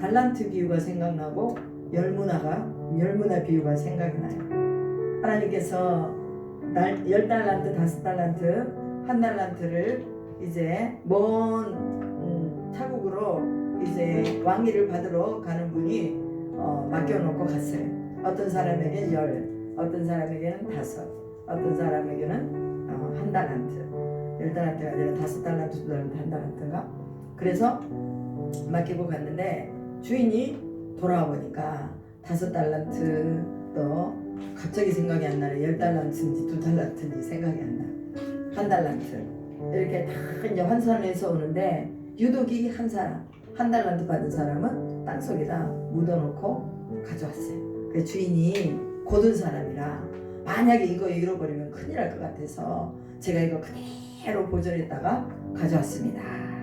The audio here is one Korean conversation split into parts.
달란트 비유가 생각나고 열문화 비유가 생각이 나요. 하나님께서 10달란트, 5달란트, 1달란트를 이제 먼 타국으로 이제 왕위를 받으러 가는 분이 맡겨놓고 갔어요. 어떤 사람에게는 10, 어떤 사람에게는 5, 어떤 사람에게는 1달란트. 10달란트가 아니라 5달란트, 2달란트, 1달란트인가? 그래서 맡기고 갔는데 주인이 돌아와 보니까 5달란트도 갑자기 생각이 안 나요. 10달란트인지 2달란트인지 생각이 안 나요. 1달란트 이렇게 다 이제 환산을 해서 오는데 유독이 한 사람, 1달란트 받은 사람은 땅속에다 묻어놓고 가져왔어요. 그 주인이 고든 사람이라 만약에 이거 잃어버리면 큰일 날 것 같아서 제가 이거 그대로 보존했다가 가져왔습니다.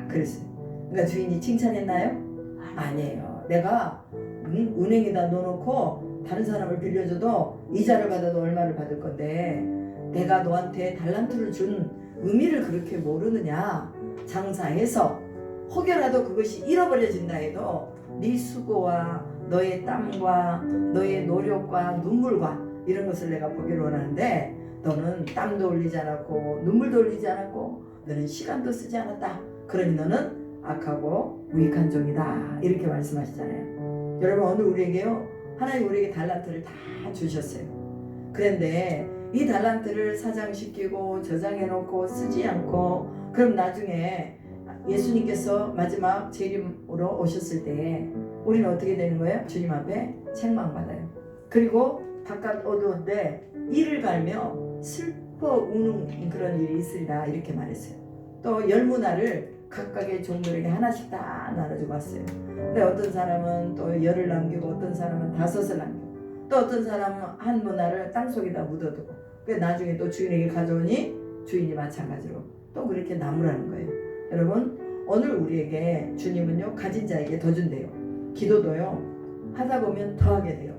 그랬어요. 그러니까 주인이 칭찬했나요? 아니에요. 내가 은행에다 넣어놓고 다른 사람을 빌려줘도 이자를 받아도 얼마를 받을 건데 내가 너한테 달란트를 준 의미를 그렇게 모르느냐. 장사해서 혹여라도 그것이 잃어버려진다 해도 네 수고와 너의 땀과 너의 노력과 눈물과 이런 것을 내가 보기를 원하는데 너는 땀도 흘리지 않았고 눈물도 흘리지 않았고 너는 시간도 쓰지 않았다. 그러니 너는 악하고 무익한 종이다. 이렇게 말씀하시잖아요. 여러분 오늘 우리에게요 하나님 우리에게 달란트를 다 주셨어요. 그런데 이 달란트를 사장시키고 저장해놓고 쓰지 않고 그럼 나중에 예수님께서 마지막 재림으로 오셨을 때 우리는 어떻게 되는 거예요? 주님 앞에 책망받아요. 그리고 바깥 어두운데 이를 갈며 슬퍼 우는 그런 일이 있으리라 이렇게 말했어요. 또 열문화를 각각의 종들에게 하나씩 다 나눠주고 왔어요. 근데 어떤 사람은 또 10을 남기고 어떤 사람은 5을 남기고 또 어떤 사람은 한 문화를 땅속에다 묻어두고 그 나중에 또 주인에게 가져오니 주인이 마찬가지로 또 그렇게 나무라는 거예요. 여러분 오늘 우리에게 주님은요 가진 자에게 더 준대요. 기도도요 하다 보면 더 하게 돼요.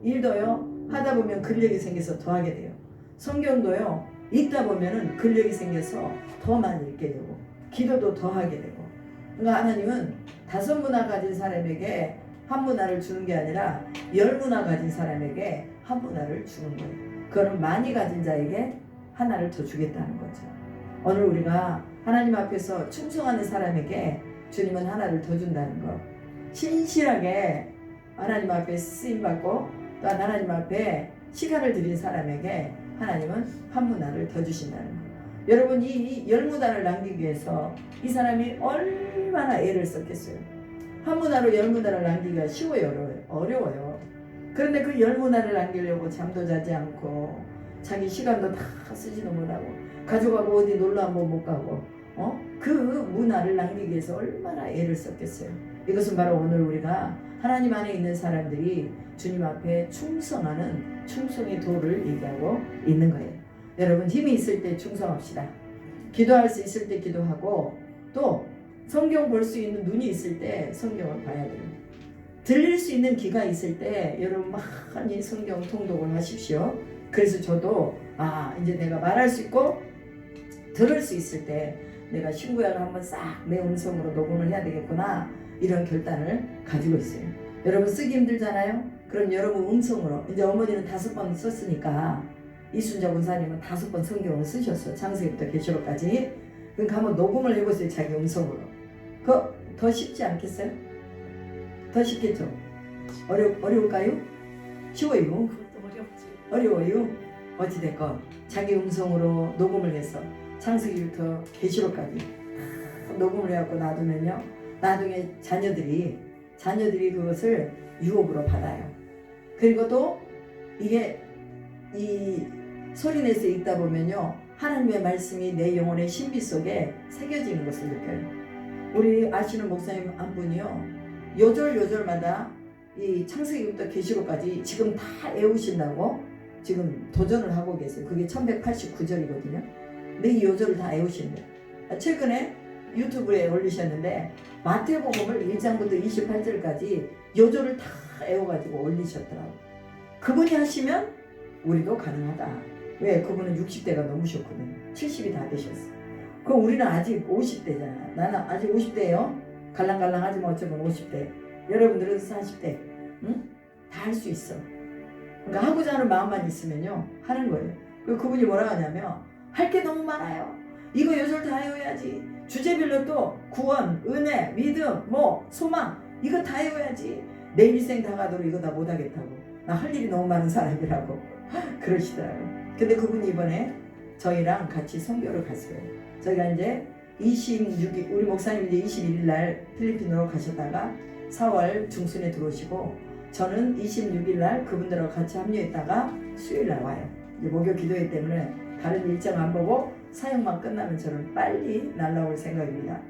일도요 하다 보면 근력이 생겨서 더 하게 돼요. 성경도요 읽다 보면은 근력이 생겨서 더 많이 읽게 되고 기도도 더 하게 되고. 그러니까 하나님은 5문화 가진 사람에게 한 문화를 주는 게 아니라 10문화 가진 사람에게 한 문화를 주는 거예요. 그거는 많이 가진 자에게 하나를 더 주겠다는 거죠. 오늘 우리가 하나님 앞에서 충성하는 사람에게 주님은 하나를 더 준다는 거. 신실하게 하나님 앞에 쓰임받고 또 하나님 앞에 시간을 드린 사람에게 하나님은 한 문화를 더 주신다는 거. 여러분 이 10문화를 남기기 위해서 이 사람이 얼마나 애를 썼겠어요. 한 문화로 10문화를 남기기가 쉬워요? 어려워요. 그런데 그 10문화를 남기려고 잠도 자지 않고 자기 시간도 다 쓰지도 못하고 가져가고 어디 놀러 한번 못 가고 그 문화를 남기기 위해서 얼마나 애를 썼겠어요. 이것은 바로 오늘 우리가 하나님 안에 있는 사람들이 주님 앞에 충성하는 충성의 도를 얘기하고 있는 거예요. 여러분 힘이 있을 때 충성합시다. 기도할 수 있을 때 기도하고 또 성경 볼 수 있는 눈이 있을 때 성경을 봐야 돼요. 들릴 수 있는 귀가 있을 때 여러분 많이 성경 통독을 하십시오. 그래서 저도 이제 내가 말할 수 있고 들을 수 있을 때 내가 신구약을 한번 싹 내 음성으로 녹음을 해야 되겠구나 이런 결단을 가지고 있어요. 여러분 쓰기 힘들잖아요. 그럼 여러분 음성으로 이제 어머니는 5번 썼으니까 이순자 군사님은 5번 성경을 쓰셨어. 창세기부터 계시록까지. 그러니까 한번 녹음을 해보세요. 자기 음성으로. 그거 더 쉽지 않겠어요? 더 쉽겠죠? 어려울까요? 쉬워요? 그것도 어렵지. 어려워요? 어찌됐건 자기 음성으로 녹음을 해서 창세기부터 계시록까지 녹음을 해갖고 놔두면요 나중에 자녀들이 그것을 유업으로 받아요. 그리고 또 이게 이 소리내서 읽다 보면요 하나님의 말씀이 내 영혼의 신비 속에 새겨지는 것을 느껴요. 우리 아시는 목사님 한 분이요 요절마다 이 창세기부터 계시록까지 지금 다 외우신다고 지금 도전을 하고 계세요. 그게 1189절이거든요. 근데 이 요절을 다 외우신대요. 최근에 유튜브에 올리셨는데 마태복음을 1장부터 28절까지 요절을 다 외워가지고 올리셨더라고요. 그분이 하시면 우리도 가능하다. 왜? 그분은 60대가 넘으셨거든요. 70이 다 되셨어. 그럼 우리는 아직 50대잖아. 나는 아직 50대예요. 갈랑갈랑하지만 어쩌면 50대. 여러분들은 40대 응? 다 할 수 있어. 그러니까 하고자 하는 마음만 있으면요 하는 거예요. 그분이 뭐라 하냐면 할 게 너무 많아요. 이거 요절 다 해야지. 주제별로 또 구원, 은혜, 믿음, 뭐 소망 이거 다 해야지. 내 일생 다 가도록 이거 다 못하겠다고. 나 할 일이 너무 많은 사람이라고 그러시더라고요. 근데 그분이 이번에 저희랑 같이 선교를 갔어요. 저희가 이제 26일 우리 목사님 이제 21일 날 필리핀으로 가셨다가 4월 중순에 들어오시고 저는 26일 날 그분들하고 같이 합류했다가 수요일 날 와요. 이제 목요 기도회 때문에 다른 일정 안 보고 사역만 끝나면 저는 빨리 날라올 생각입니다.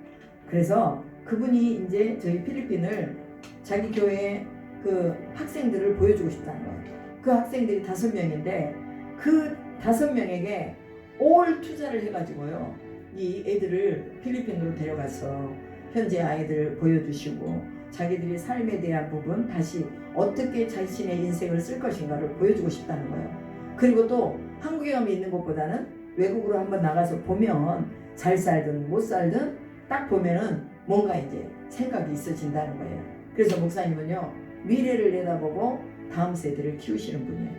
그래서 그분이 이제 저희 필리핀을 자기 교회 그 학생들을 보여주고 싶다는 거예요. 그 학생들이 5명인데 그 5명에게 올 투자를 해가지고요. 이 애들을 필리핀으로 데려가서 현재 아이들 보여주시고 자기들이 삶에 대한 부분 다시 어떻게 자신의 인생을 쓸 것인가를 보여주고 싶다는 거예요. 그리고 또 한국에 가면 있는 것보다는 외국으로 한번 나가서 보면 잘 살든 못 살든 딱 보면은 뭔가 이제 생각이 있어진다는 거예요. 그래서 목사님은요 미래를 내다보고 다음 세대를 키우시는 분이에요.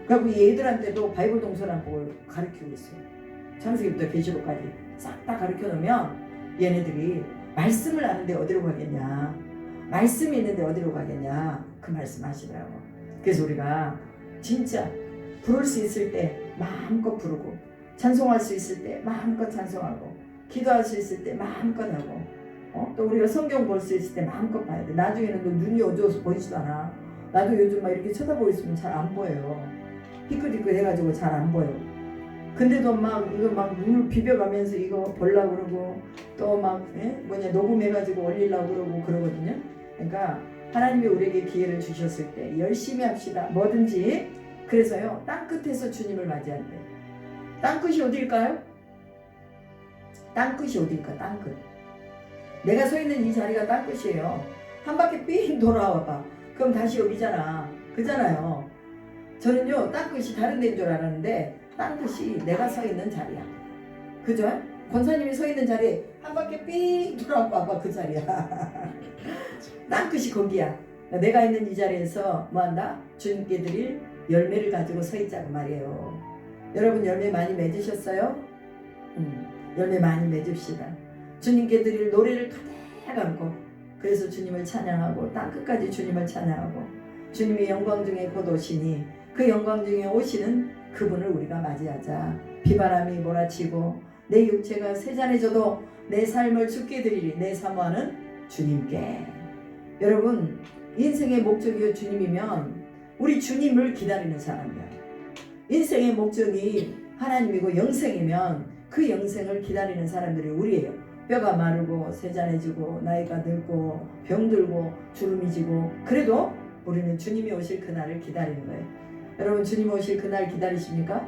그리고 이 애들한테도 바이블 동서남북을 가르치고 있어요. 창세기부터 계시록까지 싹 다 가르쳐 놓으면 얘네들이 말씀을 아는데 어디로 가겠냐, 말씀이 있는데 어디로 가겠냐 그 말씀 하시더라고. 그래서 우리가 진짜 부를 수 있을 때 마음껏 부르고 찬송할 수 있을 때 마음껏 찬송하고 기도할 수 있을 때 마음껏 하고 또 우리가 성경 볼 수 있을 때 마음껏 봐야 돼. 나중에는 너 눈이 어두워서 보이지도 않아. 나도 요즘 막 이렇게 쳐다보고 있으면 잘 안 보여요. 희끗희끗 해가지고 잘 안 보여. 근데도 막 이거 막 눈을 비벼가면서 이거 보려고 그러고 또 막 녹음해가지고 올리려고 그러고 그러거든요. 그러니까 하나님이 우리에게 기회를 주셨을 때 열심히 합시다. 뭐든지. 그래서요 땅끝에서 주님을 맞이한대. 땅끝이 어디일까요? 땅끝이 어디일까? 땅끝. 내가 서 있는 이 자리가 땅끝이에요. 한 바퀴 삥 돌아와봐. 그럼 다시 여기잖아. 그잖아요. 저는요 땅끝이 다른 데인 줄 알았는데 땅끝이 내가 서 있는 자리야. 그죠? 권사님이 서 있는 자리에 한 바퀴 삥 돌아와봐. 그 자리야. 땅끝이 거기야. 내가 있는 이 자리에서 뭐한다? 주님께 드릴 열매를 가지고 서 있자고 말이에요. 여러분 열매 많이 맺으셨어요? 열매 많이 맺읍시다. 주님께 드릴 노래를 가득 안고 그래서 주님을 찬양하고 땅끝까지 주님을 찬양하고 주님의 영광 중에 곧 오시니 그 영광 중에 오시는 그분을 우리가 맞이하자. 비바람이 몰아치고 내 육체가 세잔해져도 내 삶을 주께 드리리. 내 사모하는 주님께. 여러분 인생의 목적이 주님이면 우리 주님을 기다리는 사람이야. 인생의 목적이 하나님이고 영생이면 그 영생을 기다리는 사람들이 우리예요. 뼈가 마르고 세잔해지고 나이가 늙고 병들고 주름이 지고 그래도 우리는 주님이 오실 그날을 기다리는 거예요. 여러분 주님 오실 그날 기다리십니까?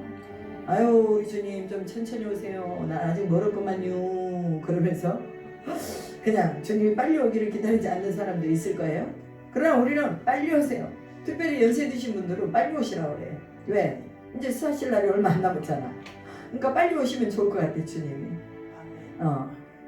아유 우리 주님 좀 천천히 오세요. 나 아직 멀었구만요. 그러면서 그냥 주님이 빨리 오기를 기다리지 않는 사람들이 있을 거예요. 그러나 우리는 빨리 오세요. 특별히 연세 드신 분들은 빨리 오시라고 그래요. 왜? 이제 사실 날이 얼마 안 남았잖아. 그러니까 빨리 오시면 좋을 것 같아 주님이.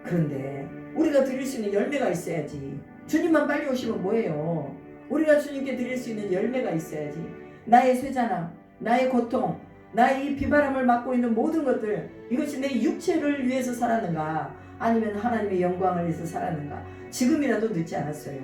그런데 우리가 드릴 수 있는 열매가 있어야지. 주님만 빨리 오시면 뭐예요? 우리가 주님께 드릴 수 있는 열매가 있어야지. 나의 쇠잔함, 나의 고통, 나의 이 비바람을 맞고 있는 모든 것들 이것이 내 육체를 위해서 살았는가 아니면 하나님의 영광을 위해서 살았는가. 지금이라도 늦지 않았어요.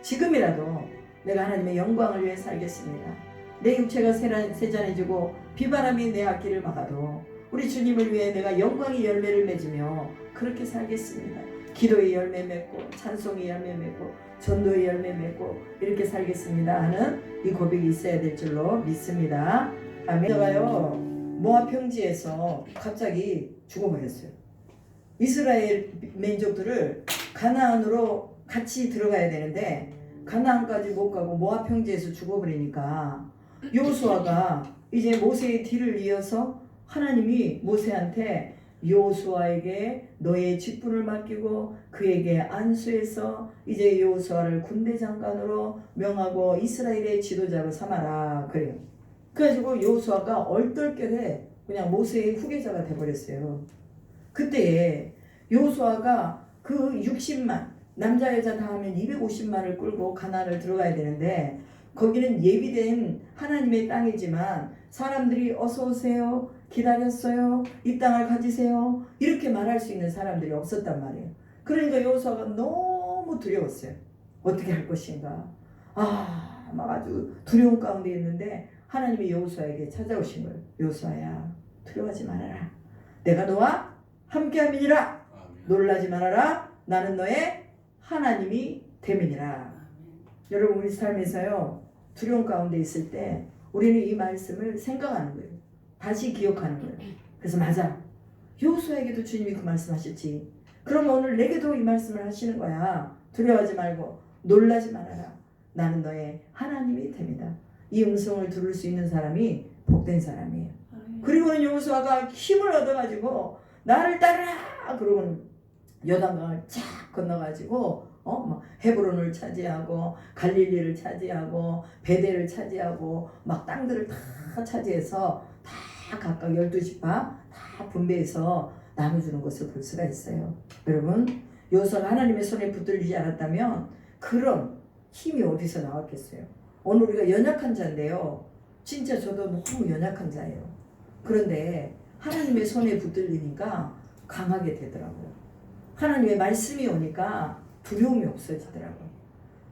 지금이라도 내가 하나님의 영광을 위해 살겠습니다. 내 육체가 세잔해지고 비바람이 내 앞길을 막아도 우리 주님을 위해 내가 영광의 열매를 맺으며 그렇게 살겠습니다. 기도의 열매 맺고 찬송의 열매 맺고 전도의 열매 맺고 이렇게 살겠습니다 하는 이 고백이 있어야 될 줄로 믿습니다. 아멘. 제가요 모압 평지에서 갑자기 죽어버렸어요. 이스라엘 민족들을 가나안으로 같이 들어가야 되는데 가나안까지 못 가고 모압 평지에서 죽어버리니까 여호수아가 이제 모세의 뒤를 이어서 하나님이 모세한테 여호수아에게 너의 직분을 맡기고 그에게 안수해서 이제 여호수아를 군대 장관으로 명하고 이스라엘의 지도자로 삼아라 그래요. 그래가지고 여호수아가 얼떨결에 그냥 모세의 후계자가 돼버렸어요. 그때 여호수아가 그 60만 남자 여자 다 하면 250만을 끌고 가나안을 들어가야 되는데 거기는 예비된 하나님의 땅이지만 사람들이 어서 오세요, 기다렸어요, 이 땅을 가지세요 이렇게 말할 수 있는 사람들이 없었단 말이에요. 그러니까 여호수아가 너무 두려웠어요. 어떻게 할 것인가. 막 아주 두려운 가운데 있는데 하나님이 여호수아에게 찾아오신 거예요. 여호수아야, 두려워하지 말아라. 내가 너와 함께함이니라. 놀라지 말아라. 나는 너의 하나님이 됨이니라. 여러분, 우리 삶에서요, 두려운 가운데 있을 때 우리는 이 말씀을 생각하는 거예요. 다시 기억하는 거예요. 그래서 맞아, 여호수아에게도 주님이 그 말씀 하셨지. 그럼 오늘 내게도 이 말씀을 하시는 거야. 두려워하지 말고 놀라지 말아라. 나는 너의 하나님이 됩니다. 이 음성을 들을 수 있는 사람이 복된 사람이에요. 그리고는 여호수아가 힘을 얻어가지고 나를 따르라 그러고는 요단강을 쫙 건너가지고 막 헤브론을 차지하고 갈릴리를 차지하고 베델을 차지하고 막 땅들을 다 차지해서 다 각각 12지파 다 분배해서 나눠주는 것을 볼 수가 있어요. 여러분, 여호수아가 하나님의 손에 붙들리지 않았다면 그런 힘이 어디서 나왔겠어요. 오늘 우리가 연약한 자인데요, 진짜 저도 너무 연약한 자예요. 그런데 하나님의 손에 붙들리니까 강하게 되더라고요. 하나님의 말씀이 오니까 두려움이 없어지더라고요.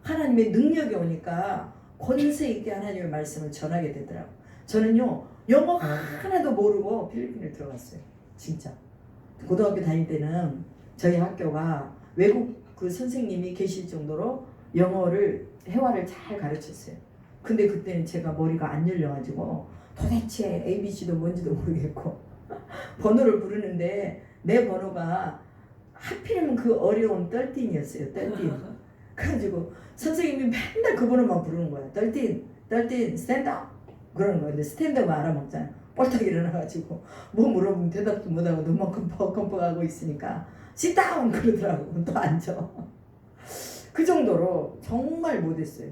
하나님의 능력이 오니까 권세 있게 하나님의 말씀을 전하게 되더라고요. 저는요, 영어 하나도 모르고 필리핀을 들어갔어요. 진짜. 고등학교 다닐 때는 저희 학교가 외국 그 선생님이 계실 정도로 영어를 회화를 잘 가르쳤어요. 근데 그때는 제가 머리가 안 열려가지고 도대체 ABC도 뭔지도 모르겠고 번호를 부르는데 내 번호가 하필이면 그 어려운 13이었어요. 13. 그래가지고 선생님이 맨날 그 번호만 부르는 거야. 13 스탠드업 그러는 거야. 근데 스탠드업 알아먹잖아요. 뻘떡 일어나가지고 뭐 물어보면 대답도 못하고 눈만 컴뻑컴뻑하고 있으니까 sit down 그러더라고. 또 앉아. 그 정도로 정말 못했어요.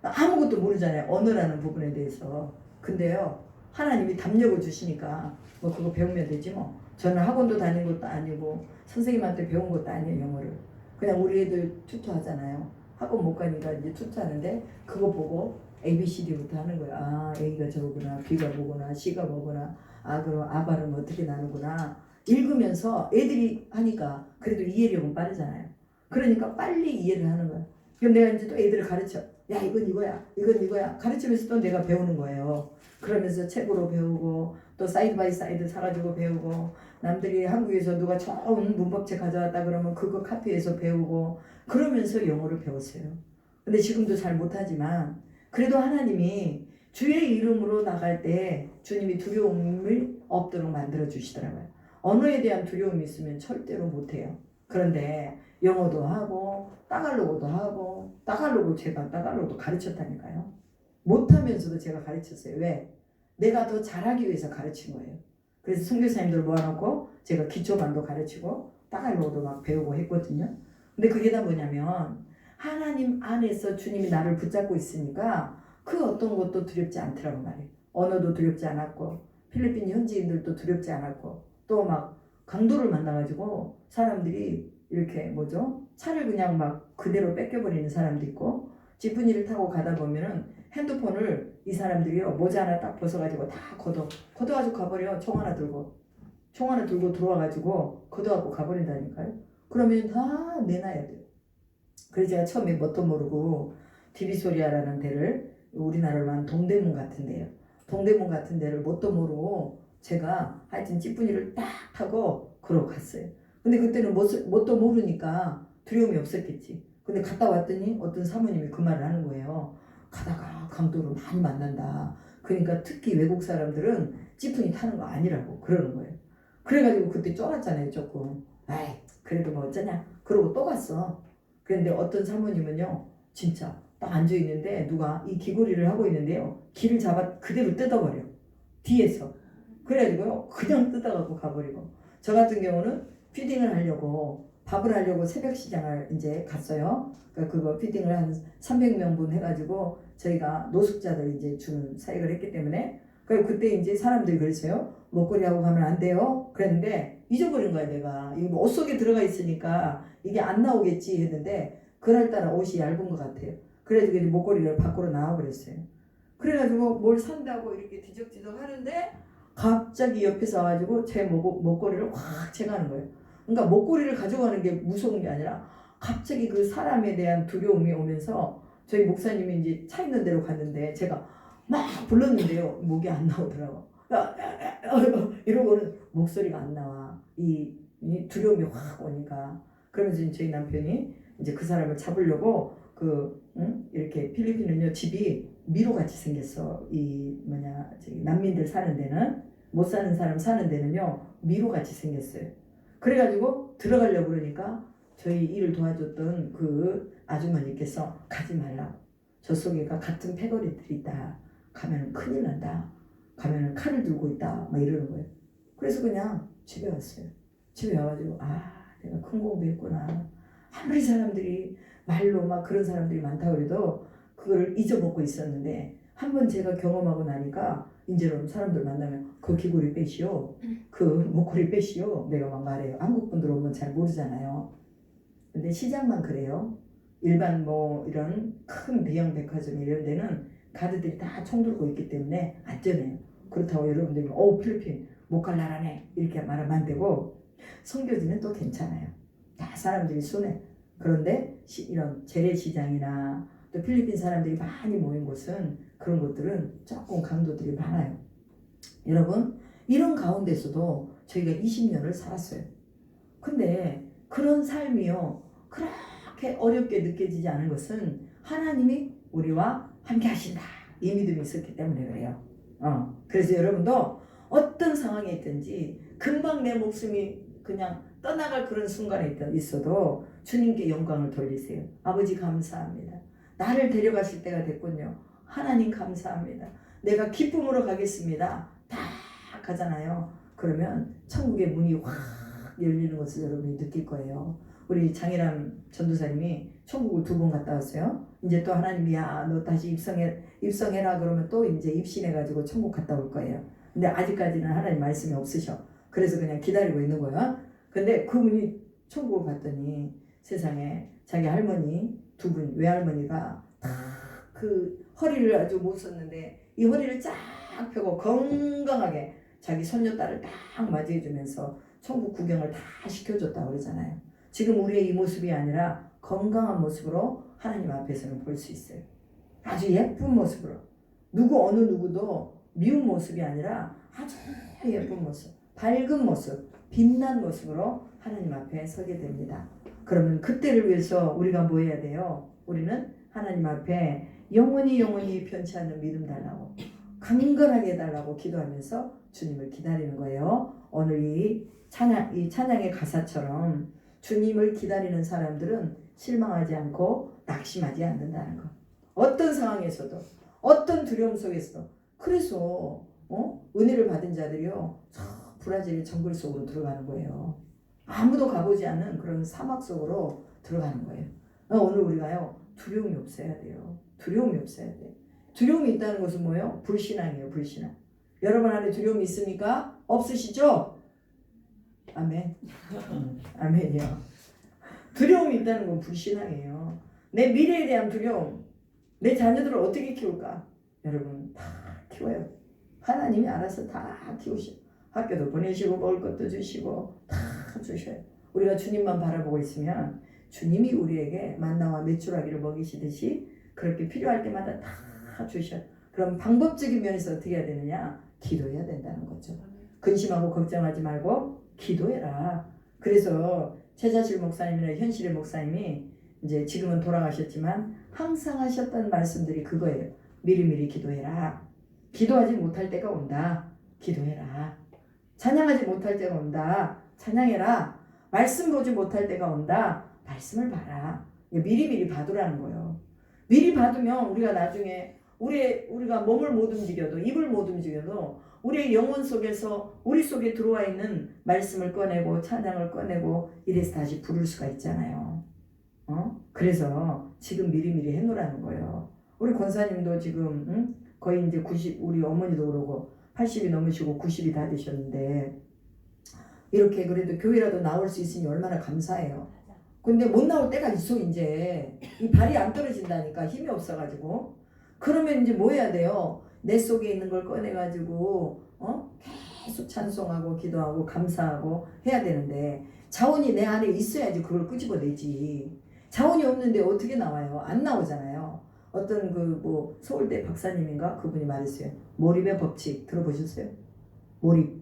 아무것도 모르잖아요. 언어라는 부분에 대해서. 근데요, 하나님이 담력을 주시니까 뭐 그거 배우면 되지 뭐. 저는 학원도 다닌 것도 아니고 선생님한테 배운 것도 아니에요. 영어를. 그냥 우리 애들 튜토하잖아요. 학원 못 가니까 이제 튜토하는데 그거 보고 ABCD부터 하는 거야. 아, A가 저거구나, B가 뭐구나, C가 뭐구나, 그럼 아발은 어떻게 나누구나. 읽으면서 애들이 하니까 그래도 이해력은 빠르잖아요. 그러니까 빨리 이해를 하는 거야. 그럼 내가 이제 또 애들을 가르쳐. 야, 이건 이거야, 이건 이거야. 가르치면서 또 내가 배우는 거예요. 그러면서 책으로 배우고 또 사이드 바이 사이드 사가지고 배우고, 남들이 한국에서 누가 좋은 문법책 가져왔다 그러면 그거 카피해서 배우고, 그러면서 영어를 배웠어요. 근데 지금도 잘 못하지만 그래도 하나님이 주의 이름으로 나갈 때 주님이 두려움을 없도록 만들어 주시더라고요. 언어에 대한 두려움이 있으면 절대로 못해요. 그런데 영어도 하고 따갈로그도 하고, 제가 따갈로그도 가르쳤다니까요. 못하면서도 제가 가르쳤어요. 왜? 내가 더 잘하기 위해서 가르친 거예요. 그래서 선교사님들 모아놓고 제가 기초반도 가르치고 따갈로그도 막 배우고 했거든요. 근데 그게 다 뭐냐면 하나님 안에서 주님이 나를 붙잡고 있으니까 그 어떤 것도 두렵지 않더라고 말이에요. 언어도 두렵지 않았고 필리핀 현지인들도 두렵지 않았고, 또 막 강도를 만나가지고 사람들이 이렇게 차를 그냥 막 그대로 뺏겨버리는 사람도 있고, 지프니를 타고 가다 보면은 핸드폰을 이 사람들이요 모자 하나 딱 벗어가지고 다 걷어가지고 가버려. 총 하나 들고 들어와가지고 걷어갖고 가버린다니까요. 그러면 다 내놔야 돼요. 그래서 제가 처음에 뭣도 모르고 디비소리아라는 데를, 우리나라로 한 동대문 같은 데를 뭣도 모르고 제가 하여튼 찌뿌니를 딱 타고 걸어갔어요. 근데 그때는 뭣도 모르니까 두려움이 없었겠지. 근데 갔다 왔더니 어떤 사모님이 그 말을 하는 거예요. 가다가 강도를 많이 만난다. 그러니까 특히 외국 사람들은 찌뿌니 타는 거 아니라고 그러는 거예요. 그래가지고 그때 쫄았잖아요, 조금. 아이, 그래도 뭐 어쩌냐. 그러고 또 갔어. 그런데 어떤 사모님은요, 진짜 딱 앉아있는데 누가 이 귀걸이를 하고 있는데요, 귀를 잡아 그대로 뜯어버려. 뒤에서. 그래가지고요, 그냥 뜯어갖고 가버리고. 저 같은 경우는 피딩을 하려고, 밥을 하려고 새벽 시장을 이제 갔어요. 그러니까 그거 피딩을 한 300명분 해가지고 저희가 노숙자들 이제 주는 사역을 했기 때문에, 그때 이제 사람들이 그랬어요. 목걸이하고 가면 안 돼요. 그랬는데 잊어버린 거야 내가. 이거 뭐옷 속에 들어가 있으니까 이게 안 나오겠지 했는데 그날따라 옷이 얇은 것 같아요. 그래가지고 이제 목걸이를 밖으로 나와버렸어요. 그래가지고 뭘 산다고 이렇게 뒤적뒤적 하는데 갑자기 옆에서 와가지고 제 목걸이를 확 채가는 거예요. 그러니까 목걸이를 가져가는 게 무서운 게 아니라 갑자기 그 사람에 대한 두려움이 오면서 저희 목사님이 이제 차 있는 데로 갔는데 제가 막 불렀는데요. 목이 안 나오더라고. 이러고는 목소리가 안 나와. 이 두려움이 확 오니까. 그러면서 저희 남편이 이제 그 사람을 잡으려고 이렇게 필리핀은요 집이 미로같이 생겼어. 이 저기 난민들 사는 데는 못 사는 사람 사는 데는요 미로같이 생겼어요. 그래가지고 들어가려고 그러니까 저희 일을 도와줬던 그 아주머니께서 가지 말라고. 저 속에가 같은 패거리들이 있다. 가면 큰일 난다. 가면은 칼을 들고 있다. 막 이러는 거예요. 그래서 그냥 집에 왔어요. 집에 와가지고 내가 큰 공부했구나. 아무리 사람들이 말로 막 그런 사람들이 많다고 그래도 그걸 잊어먹고 있었는데 한번 제가 경험하고 나니까 이제는 사람들 만나면 그 귀걸이 빼시오. 그 목걸이 빼시오. 내가 막 말해요. 한국 분들 오면 잘 모르잖아요. 근데 시장만 그래요. 일반 이런 큰 대형 백화점 이런 데는 가드들이 다 총 들고 있기 때문에 안전해요. 그렇다고 여러분들이 필리핀 못 갈 나라네 이렇게 말하면 안 되고 선교지는 또 괜찮아요. 다 사람들이 순해. 그런데 이런 재래시장이나 또 필리핀 사람들이 많이 모인 곳은 그런 곳들은 조금 강도들이 많아요. 여러분 이런 가운데서도 저희가 20년을 살았어요. 근데 그런 삶이요 그렇게 어렵게 느껴지지 않은 것은 하나님이 우리와 함께 하신다 이 믿음이 있었기 때문에 그래요. 그래서 여러분도 어떤 상황에 있든지 금방 내 목숨이 그냥 떠나갈 그런 순간에 있어도 주님께 영광을 돌리세요. 아버지 감사합니다. 나를 데려가실 때가 됐군요. 하나님 감사합니다. 내가 기쁨으로 가겠습니다. 다 가잖아요. 그러면 천국의 문이 확 열리는 것을 여러분이 느낄 거예요. 우리 장혜람 전도사님이 천국을 2번 갔다 왔어요. 이제 또 하나님이 너 다시 입성해라 그러면 또 이제 입신해가지고 천국 갔다 올 거예요. 근데 아직까지는 하나님 말씀이 없으셔. 그래서 그냥 기다리고 있는 거야. 근데 그분이 천국을 갔더니 세상에 자기 할머니 2분 외할머니가 다 그 허리를 아주 못 썼는데 이 허리를 쫙 펴고 건강하게 자기 손녀딸을 딱 맞이해주면서 천국 구경을 다 시켜줬다고 그러잖아요. 지금 우리의 이 모습이 아니라 건강한 모습으로 하나님 앞에서는 볼 수 있어요. 아주 예쁜 모습으로. 어느 누구도 미운 모습이 아니라 아주 예쁜 모습, 밝은 모습, 빛난 모습으로 하나님 앞에 서게 됩니다. 그러면 그때를 위해서 우리가 뭐 해야 돼요? 우리는 하나님 앞에 영원히 편치 않는 믿음 달라고 강건하게 해달라고 기도하면서 주님을 기다리는 거예요. 오늘 이 찬양의 가사처럼 주님을 기다리는 사람들은 실망하지 않고 낙심하지 않는다는 거. 어떤 상황에서도 어떤 두려움 속에서도. 그래서 은혜를 받은 자들이요 브라질 정글 속으로 들어가는 거예요. 아무도 가보지 않는 그런 사막 속으로 들어가는 거예요. 오늘 우리가요 두려움이 없어야 돼요. 두려움이 없어야 돼. 두려움이 있다는 것은 뭐예요? 불신앙이에요. 불신앙. 여러분 안에 두려움이 있습니까? 없으시죠? 아멘. 아멘이요. 두려움이 있다는 건 불신앙이에요. 내 미래에 대한 두려움. 내 자녀들을 어떻게 키울까? 여러분 다 키워요. 하나님이 알아서 다 키우셔. 학교도 보내시고 먹을 것도 주시고 다 주셔요. 우리가 주님만 바라보고 있으면 주님이 우리에게 만나와 메추라기를 먹이시듯이 그렇게 필요할 때마다 다 주셔요. 그럼 방법적인 면에서 어떻게 해야 되느냐? 기도해야 된다는 거죠. 근심하고 걱정하지 말고 기도해라. 그래서 최자실 목사님이나 현실의 목사님이 이제 지금은 돌아가셨지만 항상 하셨던 말씀들이 그거예요. 미리미리 기도해라. 기도하지 못할 때가 온다. 기도해라. 찬양하지 못할 때가 온다. 찬양해라. 말씀 보지 못할 때가 온다. 말씀을 봐라. 미리미리 봐두라는 거예요. 미리 봐두면 우리가 나중에 우리가 몸을 못 움직여도 입을 못 움직여도 우리의 영혼 속에서 우리 속에 들어와 있는 말씀을 꺼내고 찬양을 꺼내고 이래서 다시 부를 수가 있잖아요. 그래서 지금 미리미리 해놓으라는 거예요. 우리 권사님도 지금 거의 이제 90, 우리 어머니도 그러고 80이 넘으시고 90이 다 되셨는데 이렇게 그래도 교회라도 나올 수 있으니 얼마나 감사해요. 근데 못 나올 때가 있어. 이제 이 발이 안 떨어진다니까, 힘이 없어가지고. 그러면 이제 뭐 해야 돼요? 내 속에 있는 걸 꺼내가지고 계속 찬송하고 기도하고 감사하고 해야 되는데, 자원이 내 안에 있어야지 그걸 끄집어내지. 자원이 없는데 어떻게 나와요? 안 나오잖아요. 어떤 그 뭐 서울대 박사님인가 그분이 말했어요. 몰입의 법칙 들어보셨어요? 몰입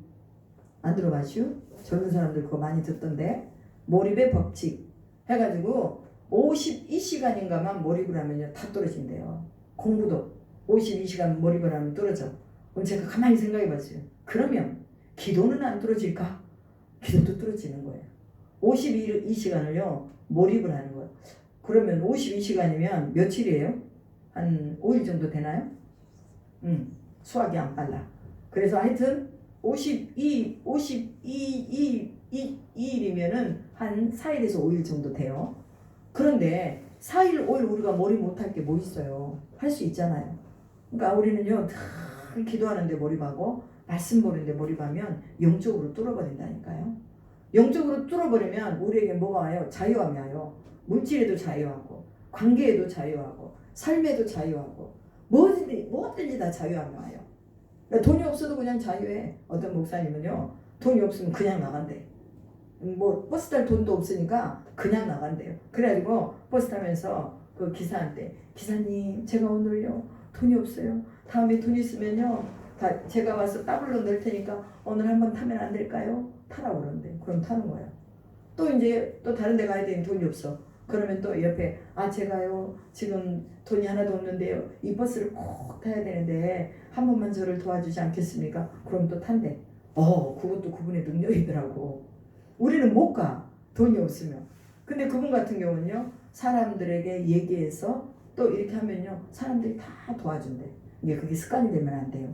안 들어봤슈? 젊은 사람들 그거 많이 듣던데. 몰입의 법칙 해가지고 52시간인가만 몰입을 하면요 다 떨어진대요. 공부도 52시간 몰입을 하면 떨어져. 그럼 제가 가만히 생각해 봤어요. 그러면 기도는 안 떨어질까? 기도도 떨어지는 거예요. 52시간을요 몰입을 하는 거예요. 그러면 52시간이면 며칠이에요? 한 5일 정도 되나요? 수학이 안 빨라. 그래서 하여튼 52일이면은 한 4일에서 5일 정도 돼요. 그런데 4일, 5일 우리가 몰입 못할 게 뭐 있어요? 할 수 있잖아요. 그러니까 우리는요 늘 기도하는데 몰입하고 말씀 보는데 몰입하면 영적으로 뚫어버린다니까요. 영적으로 뚫어버리면 우리에게 뭐가 와요? 자유함이 와요. 물질에도 자유하고 관계에도 자유하고 삶에도 자유하고 뭐든지 다 자유함이 와요. 그러니까 돈이 없어도 그냥 자유해. 어떤 목사님은요 돈이 없으면 그냥 나간대. 뭐 버스 탈 돈도 없으니까 그냥 나간대요. 그래가지고 버스 타면서 그 기사한테, 기사님 제가 오늘요 돈이 없어요. 다음에 돈 있으면요 다 제가 와서 더블로 낼 테니까 오늘 한번 타면 안 될까요? 타라고 그러는데 그럼 타는 거야. 또 이제 또 다른 데 가야 되니 돈이 없어. 그러면 또 옆에 제가요 지금 돈이 하나도 없는데요 이 버스를 꼭 타야 되는데 한 번만 저를 도와주지 않겠습니까? 그럼 또 탄대. 그것도 그분의 능력이더라고. 우리는 못 가. 돈이 없으면. 근데 그분 같은 경우는요 사람들에게 얘기해서 또 이렇게 하면요 사람들이 다 도와준대. 이게 그게 습관이 되면 안 돼요.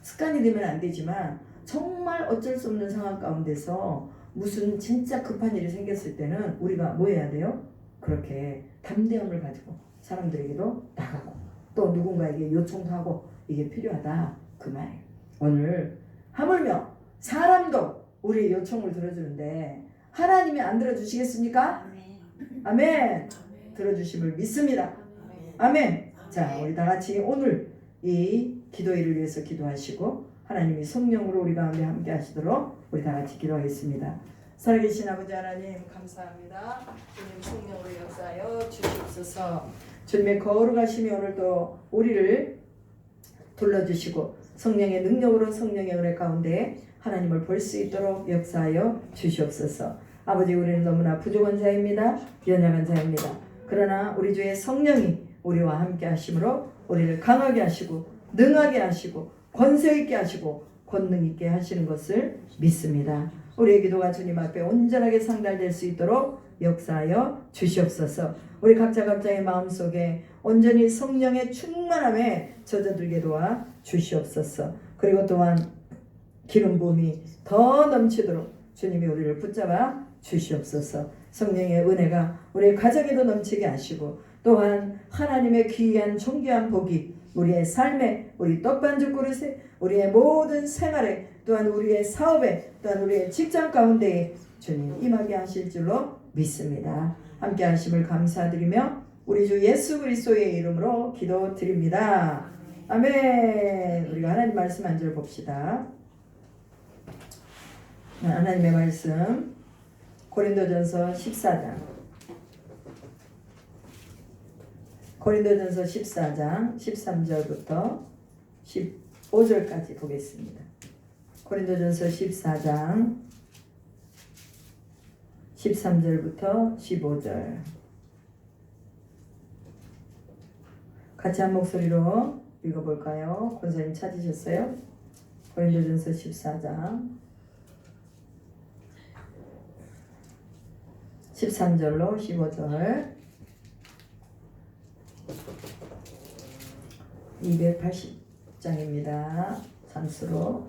습관이 되면 안 되지만 정말 어쩔 수 없는 상황 가운데서 무슨 진짜 급한 일이 생겼을 때는 우리가 뭐 해야 돼요? 그렇게 담대함을 가지고 사람들에게도 나가고 또 누군가에게 요청도 하고 이게 필요하다 그 말이에요. 오늘 하물며 사람도 우리의 요청을 들어주는데 하나님이 안 들어주시겠습니까? 아멘. 들어주심을 믿습니다. 아멘. 자, 우리 다 같이 오늘 이 기도일을 위해서 기도하시고 하나님이 성령으로 우리 가운데 함께 하시도록 우리 다 같이 기도하겠습니다. 살아계신 아버지 하나님 감사합니다. 주님 성령으로 역사하여 주시옵소서. 주님의 거룩하심이 오늘도 우리를 둘러주시고 성령의 능력으로 성령의 은혜 가운데 하나님을 볼 수 있도록 역사하여 주시옵소서. 아버지 우리는 너무나 부족한 자입니다. 연약한 자입니다. 그러나 우리 주의 성령이 우리와 함께 하심으로 우리를 강하게 하시고 능하게 하시고 권세 있게 하시고 권능 있게 하시는 것을 믿습니다. 우리의 기도가 주님 앞에 온전하게 상달될 수 있도록 역사하여 주시옵소서. 우리 각자의 마음속에 온전히 성령의 충만함에 젖어들게 도와 주시옵소서. 그리고 또한 기름 부음이 더 넘치도록 주님이 우리를 붙잡아 주시옵소서. 성령의 은혜가 우리의 가정에도 넘치게 하시고 또한 하나님의 귀한 존귀한 복이 우리의 삶에, 우리 떡반죽 그릇에, 우리의 모든 생활에, 또한 우리의 사업에, 또한 우리의 직장 가운데에 주님 임하게 하실 줄로 믿습니다. 함께 하심을 감사드리며 우리 주 예수 그리스도의 이름으로 기도드립니다. 아멘. 우리가 하나님 말씀 한 절 봅시다. 하나님의 말씀 고린도전서 14장 고린도전서 14장 13절부터 15절까지 보겠습니다. 고린도전서 14장 13절부터 15절 같이 한 목소리로 읽어볼까요? 권사님 찾으셨어요? 고린도전서 14장 13절로 15절 280장입니다. 산수로.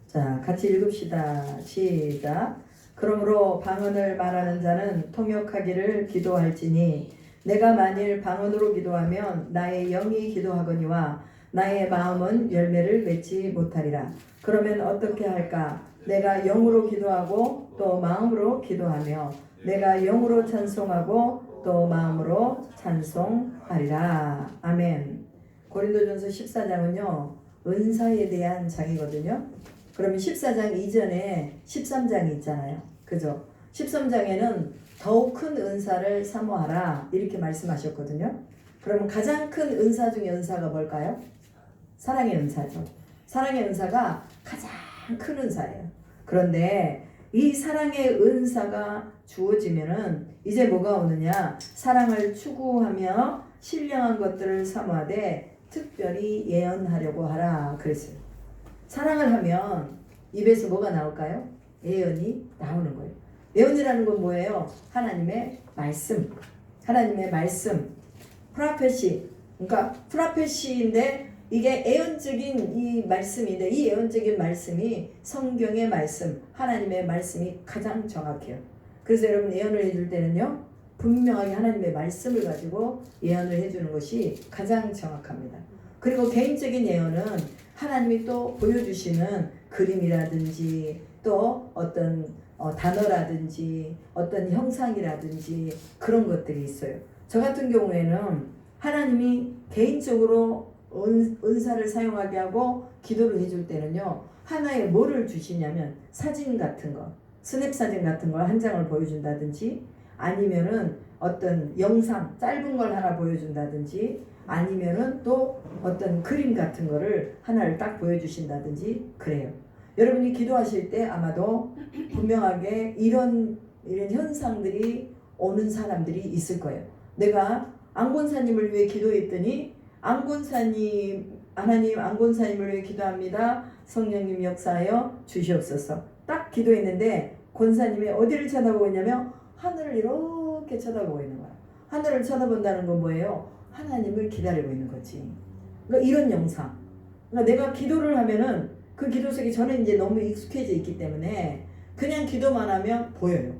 자, 같이 읽읍시다. 시작. 그러므로 방언을 말하는 자는 통역하기를 기도할지니 내가 만일 방언으로 기도하면 나의 영이 기도하거니와 나의 마음은 열매를 맺지 못하리라. 그러면 어떻게 할까? 내가 영으로 기도하고 또 마음으로 기도하며 내가 영으로 찬송하고 또 마음으로 찬송하리라. 아멘. 고린도전서 14장은요 은사에 대한 장이거든요. 그러면 14장 이전에 13장이 있잖아요. 그죠? 13장에는 더욱 큰 은사를 사모하라 이렇게 말씀하셨거든요. 그러면 가장 큰 은사 중에 은사가 뭘까요? 사랑의 은사죠. 사랑의 은사가 가장 큰 은사예요. 그런데 이 사랑의 은사가 주어지면은 이제 뭐가 오느냐? 사랑을 추구하며 신령한 것들을 사모하되 특별히 예언하려고 하라 그랬어요. 사랑을 하면 입에서 뭐가 나올까요? 예언이 나오는 거예요. 예언이라는 건 뭐예요? 하나님의 말씀. 하나님의 말씀. 프라페시. 그러니까 프라페시인데 이게 예언적인 이 말씀인데 이 예언적인 말씀이 성경의 말씀, 하나님의 말씀이 가장 정확해요. 그래서 여러분 예언을 해줄 때는요 분명하게 하나님의 말씀을 가지고 예언을 해주는 것이 가장 정확합니다. 그리고 개인적인 예언은 하나님이 또 보여주시는 그림이라든지 또 어떤 단어라든지 어떤 형상이라든지 그런 것들이 있어요. 저 같은 경우에는 하나님이 개인적으로 은사를 사용하게 하고 기도를 해줄 때는요 하나의 뭐를 주시냐면 사진 같은 거, 스냅 사진 같은 걸 한 장을 보여준다든지 아니면은 어떤 영상 짧은 걸 하나 보여준다든지 아니면은 또 어떤 그림 같은 거를 하나를 딱 보여주신다든지 그래요. 여러분이 기도하실 때 아마도 분명하게 이런 현상들이 오는 사람들이 있을 거예요. 내가 안곤사님을 위해 기도했더니 하나님 안곤사님을 위해 기도합니다. 성령님 역사하여 주시옵소서. 딱 기도했는데 권사님이 어디를 쳐다보고 있냐면 하늘을 이렇게 쳐다보고 있는 거야. 하늘을 쳐다본다는 건 뭐예요? 하나님을 기다리고 있는 거지. 그러니까 이런 영상. 그러니까 내가 기도를 하면은 그 기도 속에 저는 이제 너무 익숙해져 있기 때문에 그냥 기도만 하면 보여요.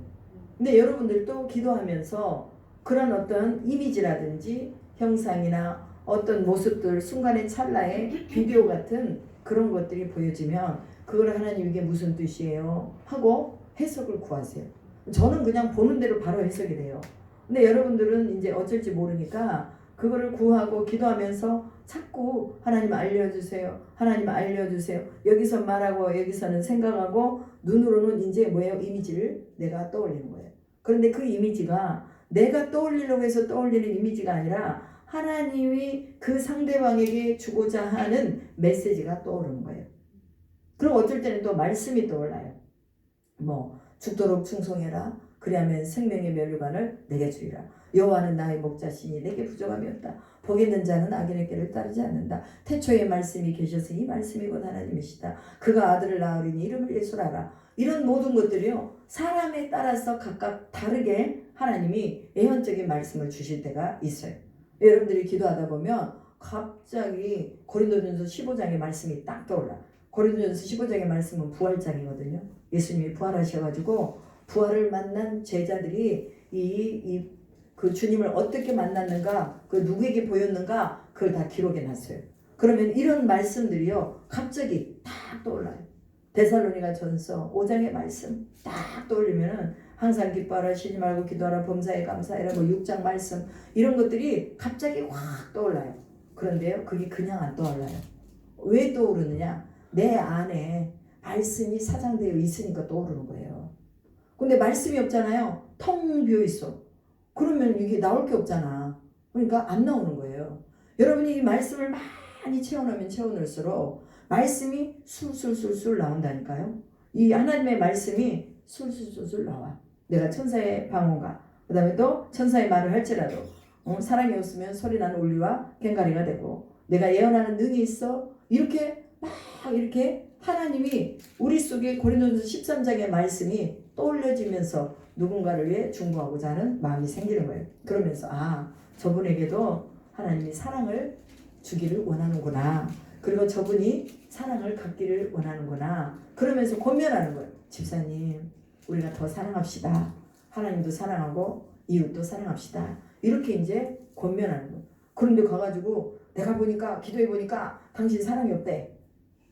근데 여러분들도 기도하면서 그런 어떤 이미지라든지 형상이나 어떤 모습들 순간의 찰나의 비디오 같은 그런 것들이 보여지면 그걸 하나님 이게 무슨 뜻이에요? 하고 해석을 구하세요. 저는 그냥 보는 대로 바로 해석이 돼요. 근데 여러분들은 이제 어쩔지 모르니까 그거를 구하고 기도하면서 자꾸 하나님 알려주세요. 하나님 알려주세요. 여기서 말하고 여기서는 생각하고 눈으로는 이제 뭐예요? 이미지를 내가 떠올리는 거예요. 그런데 그 이미지가 내가 떠올리려고 해서 떠올리는 이미지가 아니라 하나님이 그 상대방에게 주고자 하는 메시지가 떠오르는 거예요. 그럼 어쩔 때는 또 말씀이 떠올라요. 뭐 죽도록 충성해라. 그리하면 생명의 면류관을 내게 주리라. 여호와는 나의 목자시니 내게 부족함이 없다. 복 있는 자는 악인의 길을 따르지 않는다. 태초에 말씀이 계셔서 이 말씀이 곧 하나님이시다. 그가 아들을 낳으리니 이름을 예수라라. 이런 모든 것들이요 사람에 따라서 각각 다르게 하나님이 예언적인 말씀을 주실 때가 있어요. 여러분들이 기도하다 보면 갑자기 고린도전서 15장의 말씀이 딱 떠올라. 고린도전서 15장의 말씀은 부활장이거든요. 예수님이 부활하셔가지고 부활을 만난 제자들이 그 주님을 어떻게 만났는가, 그 누구에게 보였는가, 그걸 다 기록해 놨어요. 그러면 이런 말씀들이요 갑자기 딱 떠올라요. 데살로니가 전서 5장의 말씀 딱 떠올리면은 항상 기뻐하라, 쉬지 말고 기도하라, 범사에 감사해라, 뭐 6장 말씀 이런 것들이 갑자기 확 떠올라요. 그런데요 그게 그냥 안 떠올라요. 왜 떠오르느냐? 내 안에 말씀이 사장되어 있으니까 떠오르는 거예요. 근데 말씀이 없잖아요. 텅 비어 있어. 그러면 이게 나올 게 없잖아. 그러니까 안 나오는 거예요. 여러분이 이 말씀을 많이 채워넣으면 채워넣을수록 말씀이 술술술술 나온다니까요. 이 하나님의 말씀이 술술술술 나와. 내가 천사의 방언과 그 다음에 또 천사의 말을 할지라도 사랑이 없으면 소리나는 울리와 꽹과리가 되고 내가 예언하는 능이 있어. 이렇게 막 이렇게 하나님이 우리 속에 고린도전서 13장의 말씀이 떠올려지면서 누군가를 위해 중보하고자 하는 마음이 생기는 거예요. 그러면서 저분에게도 하나님이 사랑을 주기를 원하는구나. 그리고 저분이 사랑을 갖기를 원하는구나. 그러면서 권면하는 거예요. 집사님 우리가 더 사랑합시다. 하나님도 사랑하고 이웃도 사랑합시다. 이렇게 이제 권면하는 거예요. 그런데 가가지고 내가 보니까 기도해 보니까 당신 사랑이 없대.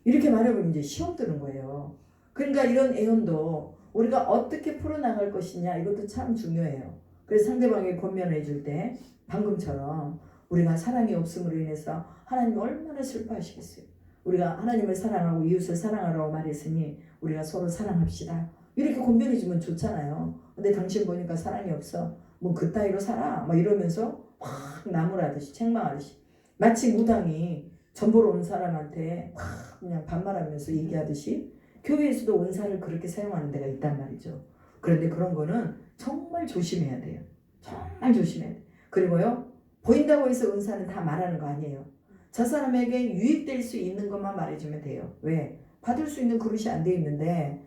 이렇게 말해보면 이제 시험 뜨는 거예요. 그러니까 이런 애원도 우리가 어떻게 풀어나갈 것이냐 이것도 참 중요해요. 그래서 상대방에게 권면해 줄 때 방금처럼 우리가 사랑이 없음으로 인해서 하나님 얼마나 슬퍼하시겠어요. 우리가 하나님을 사랑하고 이웃을 사랑하라고 말했으니 우리가 서로 사랑합시다. 이렇게 권면해 주면 좋잖아요. 근데 당신 보니까 사랑이 없어. 뭐 그따위로 살아. 막 이러면서 확 나무라듯이 책망하듯이 마치 무당이 전보러 온 사람한테 확 그냥 반말하면서 얘기하듯이 교회에서도 은사를 그렇게 사용하는 데가 있단 말이죠. 그런데 그런 거는 정말 조심해야 돼요. 정말 조심해야 돼요. 그리고요, 보인다고 해서 은사는 다 말하는 거 아니에요. 저 사람에게 유익될 수 있는 것만 말해주면 돼요. 왜? 받을 수 있는 그릇이 안 돼 있는데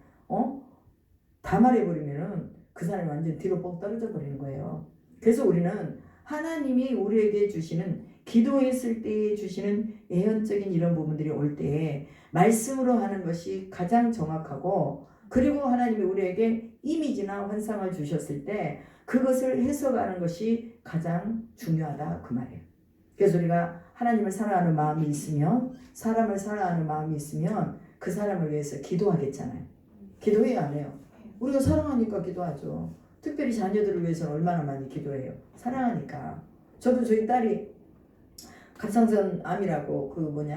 다 말해버리면은 그 사람이 완전 뒤로 뻥 떨어져 버리는 거예요. 그래서 우리는 하나님이 우리에게 주시는 기도했을 때 주시는 예언적인 이런 부분들이 올 때 말씀으로 하는 것이 가장 정확하고, 그리고 하나님이 우리에게 이미지나 환상을 주셨을 때 그것을 해석하는 것이 가장 중요하다 그 말이에요. 그래서 우리가 하나님을 사랑하는 마음이 있으면, 사람을 사랑하는 마음이 있으면 그 사람을 위해서 기도하겠잖아요. 기도해야 안 해요? 우리가 사랑하니까 기도하죠. 특별히 자녀들을 위해서는 얼마나 많이 기도해요. 사랑하니까. 저도 저희 딸이 갑상선 암이라고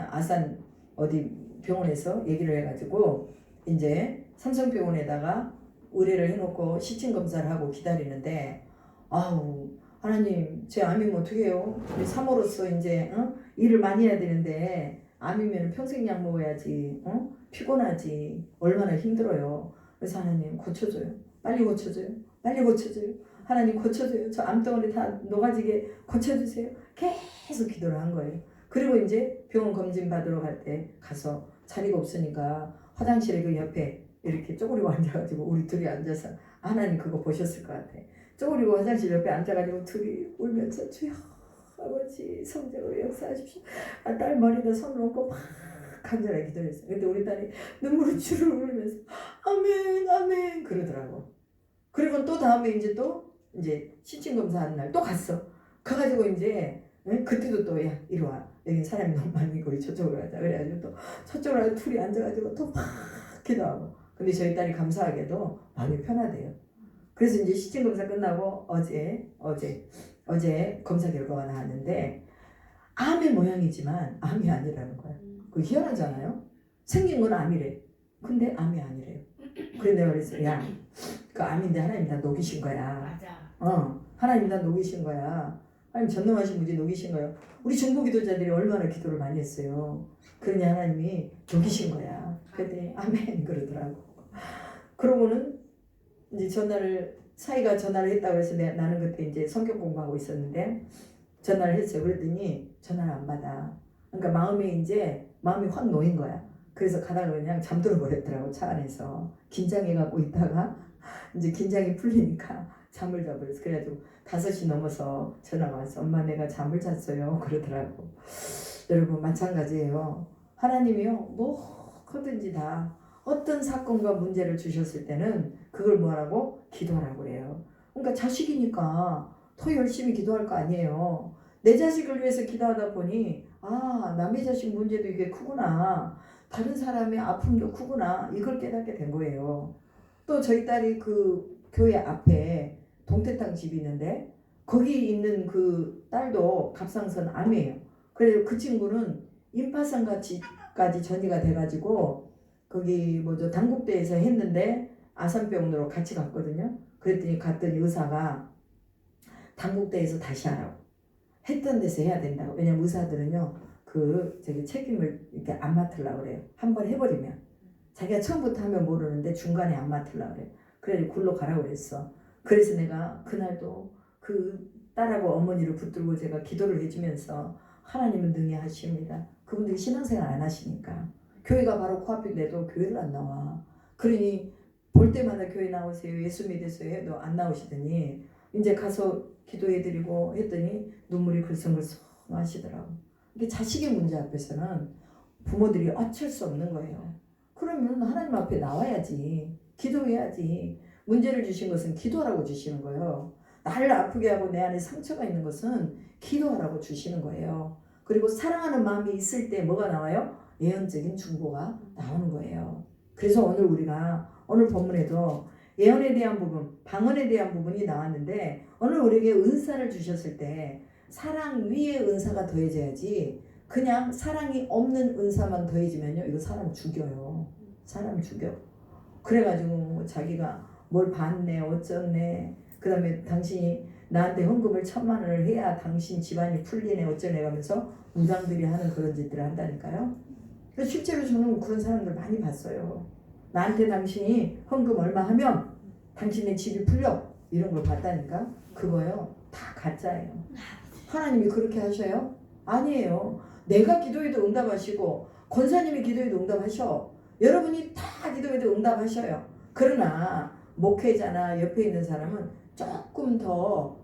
아산 어디 병원에서 얘기를 해가지고 이제 삼성병원에다가 의뢰를 해놓고 시침 검사를 하고 기다리는데, 아우 하나님 제 암이면 어떡해요? 우리 사모로서 이제 일을 많이 해야 되는데 암이면 평생 약 먹어야지, 피곤하지, 얼마나 힘들어요. 그래서 하나님 고쳐줘요. 빨리 고쳐줘요. 빨리 고쳐줘요. 하나님 고쳐줘요. 저 암덩어리 다 녹아지게 고쳐주세요. 계속 기도를 한 거예요. 그리고 이제 병원 검진 받으러 갈 때 가서 자리가 없으니까 화장실에 그 옆에 이렇게 쪼그리고 앉아가지고 우리 둘이 앉아서, 하나님 그거 보셨을 것 같아. 쪼그리고 화장실 옆에 앉아가지고 둘이 울면서 주여 아버지 성령으로 역사하십시오. 딸 머리에다 손을 얹고 막 간절하게 기도했어요. 근데 우리 딸이 눈물을 주르르 흘리면서 아멘 아멘 그러더라고. 그리고 또 다음에 이제 시침 검사하는 날 또 갔어. 가가지고 이제 그때도 또 야 이리 와, 여기 사람이 너무 많으니까 우리 저쪽으로 가자. 그래가지고 또 저쪽으로 가서 둘이 앉아가지고 또 막 기도하고. 근데 저희 딸이 감사하게도 마음이 편하대요. 그래서 이제 시침 검사 끝나고 어제 검사 결과가 나왔는데 암의 모양이지만 암이 아니라는 거야. 그 희한하잖아요. 생긴 건 암이래. 근데 암이 아니래요. 그래 내가 그랬어. 야, 그 암인데 하나님 다 녹이신 거야. 맞아. 하나님 다 녹이신 거야. 하나님 전능하신 분이 녹이신 거예요. 우리 중보 기도자들이 얼마나 기도를 많이 했어요. 그러니 하나님이 녹이신 거야. 그랬더니 아멘 그러더라고. 그러고는 이제 사이가 전화를 했다고 해서 나는 그때 이제 성경 공부하고 있었는데 전화를 했어요. 그랬더니 전화를 안 받아. 그러니까 마음이 확 놓인 거야. 그래서 가다가 그냥 잠들어 버렸더라고. 차 안에서 긴장해갖고 있다가 이제 긴장이 풀리니까 잠을 자버렸어. 그래가지고 5시 넘어서 전화가 왔어. 엄마 내가 잠을 잤어요 그러더라고. 여러분 마찬가지예요. 하나님이요 뭐든지 다 어떤 사건과 문제를 주셨을 때는 그걸 뭐라고? 기도하라고 그래요. 그러니까 자식이니까 더 열심히 기도할 거 아니에요. 내 자식을 위해서 기도하다 보니 남의 자식 문제도 이게 크구나, 다른 사람의 아픔도 크구나, 이걸 깨닫게 된 거예요. 또 저희 딸이 그 교회 앞에 동태탕 집이 있는데 거기 있는 그 딸도 갑상선 암이에요. 그래서 그 친구는 임파선까지 전이가 돼가지고 거기 당국대에서 했는데 아산병원으로 같이 갔거든요. 그랬더니 갔더니 의사가 당국대에서 다시 하라고, 했던 데서 해야 된다고. 왜냐면 의사들은요 책임을 이렇게 안 맡으려고 그래요. 한번 해버리면 자기가 처음부터 하면 모르는데 중간에 안 맡으려고 그래요. 그래서 굴러 가라고 그랬어. 그래서 내가 그날도 그 딸하고 어머니를 붙들고 제가 기도를 해주면서 하나님은 능히 하십니다. 그분들이 신앙생활 안 하시니까 교회가 바로 코앞인데도 교회를 안 나와. 그러니 볼 때마다 교회 나오세요, 예수 믿으세요 해도 안 나오시더니 이제 가서 기도해드리고 했더니 눈물이 글썽글썽 하시더라고. 이게 자식의 문제 앞에서는 부모들이 어쩔 수 없는 거예요. 그러면 하나님 앞에 나와야지, 기도해야지. 문제를 주신 것은 기도하라고 주시는 거예요. 나를 아프게 하고 내 안에 상처가 있는 것은 기도하라고 주시는 거예요. 그리고 사랑하는 마음이 있을 때 뭐가 나와요? 예언적인 중보가 나오는 거예요. 그래서 오늘 우리가 오늘 본문에도 예언에 대한 부분, 방언에 대한 부분이 나왔는데 오늘 우리에게 은사를 주셨을 때 사랑 위에 은사가 더해져야지 그냥 사랑이 없는 은사만 더해지면요 이거 사람 죽여요. 사람 죽여. 그래가지고 자기가 뭘 받네 어쩌네 그 다음에 당신이 나한테 헌금을 1,000만 원을 해야 당신 집안이 풀리네 어쩌네 하면서 무당들이 하는 그런 짓들을 한다니까요. 실제로 저는 그런 사람들 많이 봤어요. 나한테 당신이 헌금 얼마 하면 당신의 집이 풀려 이런 걸 봤다니까. 그거요 다 가짜예요. 하나님이 그렇게 하셔요? 아니에요. 내가 기도해도 응답하시고 권사님이 기도해도 응답하셔. 여러분이 다 기도해도 응답하셔요. 그러나 목회자나 옆에 있는 사람은 조금 더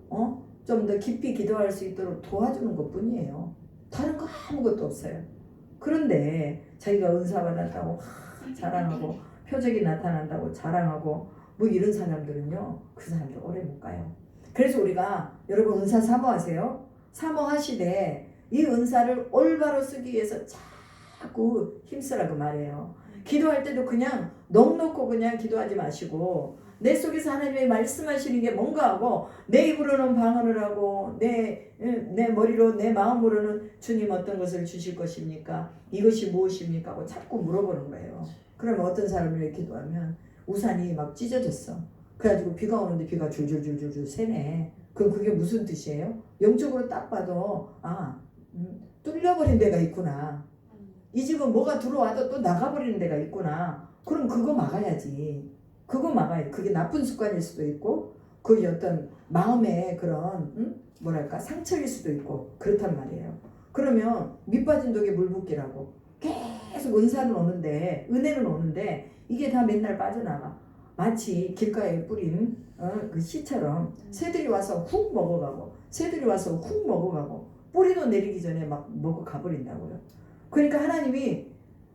좀 더 깊이 기도할 수 있도록 도와주는 것뿐이에요. 다른 거 아무것도 없어요. 그런데 자기가 은사 받았다고 자랑하고 표적이 나타난다고 자랑하고 뭐 이런 사람들은요 그 사람들 오래 못 가요. 그래서 우리가 여러분 은사 사모하세요. 사모하시되 이 은사를 올바로 쓰기 위해서 자꾸 힘쓰라고 말해요. 기도할 때도 그냥 넋놓고 그냥 기도하지 마시고 내 속에서 하나님이 말씀하시는 게 뭔가 하고 내 입으로는 방언을 하고 내 머리로 내 마음으로는 주님 어떤 것을 주실 것입니까? 이것이 무엇입니까? 하고 자꾸 물어보는 거예요. 그러면 어떤 사람을 이렇게 기도하면 우산이 막 찢어졌어. 그래가지고 비가 오는데 비가 줄줄줄줄줄 새네. 그럼 그게 무슨 뜻이에요? 영적으로 딱 봐도 뚫려버린 데가 있구나. 이 집은 뭐가 들어와도 또 나가버리는 데가 있구나. 그럼 그거 막아야지. 그거 막아야 그게 나쁜 습관일 수도 있고 그게 어떤 마음의 그런 뭐랄까 상처일 수도 있고 그렇단 말이에요. 그러면 밑빠진 독에 물 붓기라고 계속 은사는 오는데 은혜는 오는데 이게 다 맨날 빠져나가. 마치 길가에 뿌린 그 씨처럼 새들이 와서 훅 먹어가고 새들이 와서 훅 먹어가고 뿌리도 내리기 전에 막 먹어 가버린다고요. 그러니까 하나님이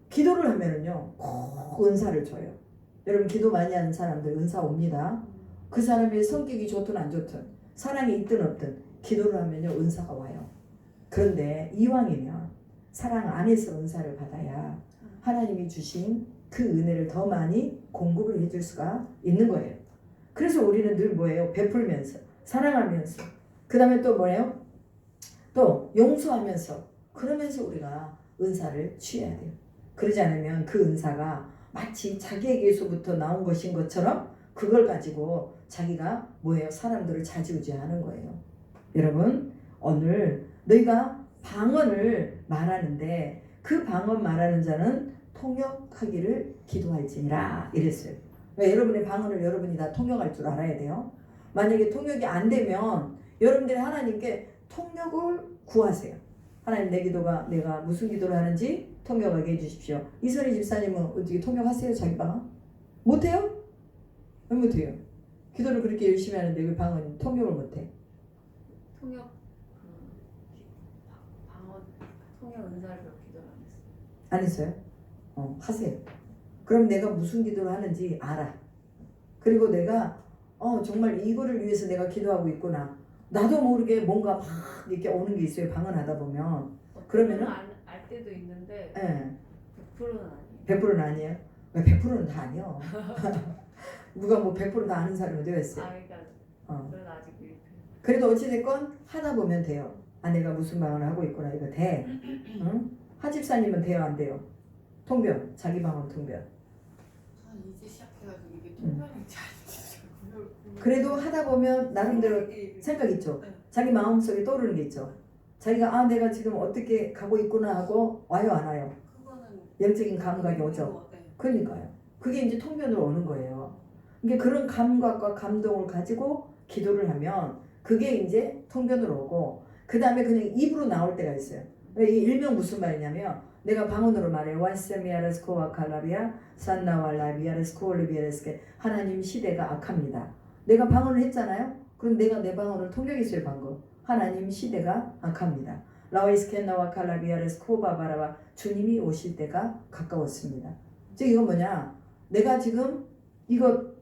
기도를 하면은요 꼭 은사를 줘요. 여러분 기도 많이 하는 사람들 은사 옵니다. 그 사람의 성격이 좋든 안 좋든 사랑이 있든 없든 기도를 하면요 은사가 와요. 그런데 이왕이면 사랑 안에서 은사를 받아야 하나님이 주신 그 은혜를 더 많이 공급을 해줄 수가 있는 거예요. 그래서 우리는 늘 뭐예요? 베풀면서 사랑하면서 그 다음에 또 뭐예요? 또 용서하면서 그러면서 우리가 은사를 취해야 돼요. 그러지 않으면 그 은사가 마치 자기에게서부터 나온 것인 것처럼 그걸 가지고 자기가 뭐예요? 사람들을 좌지우지하는 거예요. 여러분 오늘 너희가 방언을 말하는데 그 방언 말하는 자는 통역하기를 기도할지니라 이랬어요. 그러니까 여러분의 방언을 여러분이 다 통역할 줄 알아야 돼요. 만약에 통역이 안 되면 여러분들이 하나님께 통역을 구하세요. 하나님 내 기도가 내가 무슨 기도를 하는지 통역하게 해주십시오. 이선희 집사님은 어떻게 통역하세요? 자기 방언? 못해요? 왜 못해요? 기도를 그렇게 열심히 하는데 왜 방언 통역을 못해? 통역 방언 통역 은사를 기도를 안 했어요. 안 했어요? 하세요. 그럼 내가 무슨 기도를 하는지 알아. 그리고 내가 정말 이거를 위해서 내가 기도하고 있구나. 나도 모르게 뭔가 막 이렇게 오는 게 있어요. 방언하다 보면. 그러면은 알 때도 있는데 예. 100%는 아니에요. 100%는 아니에요? 왜 100%는 다 아니요. 누가 뭐 100% 다 아는 사람이 되었어요. 그러니까 그래도 아직 미흡해요. 그래도 어찌됐건 하다 보면 돼요. 내가 무슨 방언을 하고 있구나 이거 돼. 응? 하집사님은 돼요 안 돼요? 통변 자기 방언 통변. 이제 시작해가지고 이게 통변인지 아닌지 그래도 하다 보면 나름대로 생각 있죠. 자기 마음속에 떠오르는 게 있죠. 자기가 내가 지금 어떻게 가고 있구나 하고 와요 안 와요? 그거는 영적인 감각이 오죠. 그러니까요. 그게 이제 통변으로 오는 거예요. 이게 그런 감각과 감동을 가지고 기도를 하면 그게 이제 통변으로 오고 그 다음에 그냥 입으로 나올 때가 있어요. 이 일명 무슨 말이냐면 내가 방언으로 말해요. 와세미아레스코와 칼라비아 산나왈라비아레스코올리비아레스케 하나님 시대가 악합니다. 내가 방언을 했잖아요. 그럼 내가 내 방언을 통역했어요 방금. 하나님 시대가 악합니다. 라와이스켄나와 칼라비아레스코바바라바 주님이 오실 때가 가까웠습니다. 즉 이건 뭐냐? 내가 지금 이거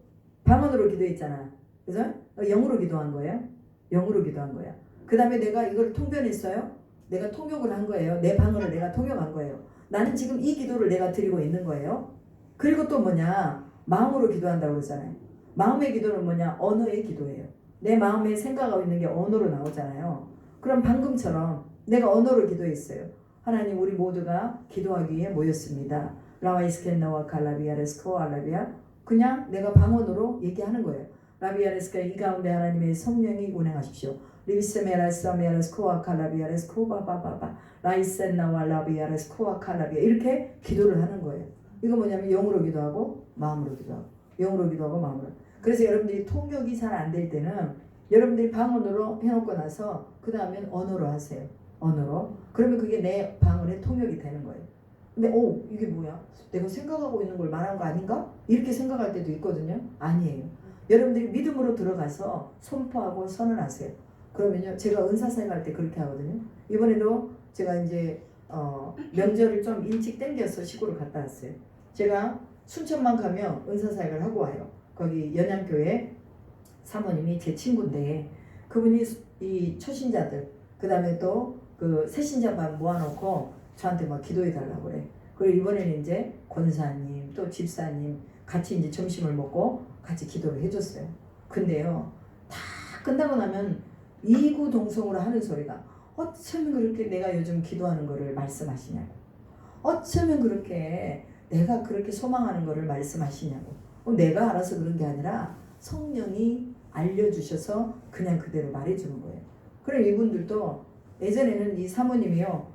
방언으로 기도했잖아. 그죠? 영으로 기도한 거예요. 영으로 기도한 거야. 그 다음에 내가 이걸 통변했어요. 내가 통역을 한 거예요. 내 방언을 내가 통역한 거예요. 나는 지금 이 기도를 내가 드리고 있는 거예요. 그리고 또 뭐냐? 마음으로 기도한다고 그러잖아요. 마음의 기도는 뭐냐? 언어의 기도예요. 내 마음에 생각하고 있는 게 언어로 나오잖아요. 그럼 방금처럼 내가 언어로 기도했어요. 하나님, 우리 모두가 기도하기 위해 모였습니다. 라와이스켄나와 칼라비아레스코 알라비아. 그냥 내가 방언으로 얘기하는 거예요. 라비아레스카 이 가운데 하나님의 성령이 운행하십시오. 리비스메라스메라스코아 칼라비아레스코 바바바바 라이센나와 라비아레스코아 칼라비아 이렇게 기도를 하는 거예요. 이거 뭐냐면 영으로 기도하고 마음으로 기도하고 영으로 기도하고 마음으로. 그래서 여러분들이 통역이 잘 안 될 때는 여러분들이 방언으로 해놓고 나서 그 다음엔 언어로 하세요. 언어로. 그러면 그게 내 방언의 통역이 되는 거예요. 근데 이게 뭐야? 내가 생각하고 있는 걸 말한 거 아닌가? 이렇게 생각할 때도 있거든요. 아니에요. 여러분들이 믿음으로 들어가서 선포하고 선언하세요. 그러면요, 제가 은사사역 할 때 그렇게 하거든요. 이번에도 제가 이제 명절을 좀 일찍 땡겨서 시골을 갔다 왔어요. 제가 순천만 가면 은사사역을 하고 와요. 거기 연양교회 사모님이 제 친구인데 그분이 이 초신자들 그 다음에 또 그 새신자만 모아놓고 저한테 막 기도해 달라고 그래. 그리고 이번에는 이제 권사님 또 집사님 같이 이제 점심을 먹고 같이 기도를 해줬어요. 근데요, 다 끝나고 나면 이구동성으로 하는 소리가 어쩌면 그렇게 내가 요즘 기도하는 거를 말씀하시냐고. 어쩌면 그렇게 내가 그렇게 소망하는 거를 말씀하시냐고. 내가 알아서 그런 게 아니라 성령이 알려주셔서 그냥 그대로 말해주는 거예요. 그럼 이분들도 예전에는 이 사모님이요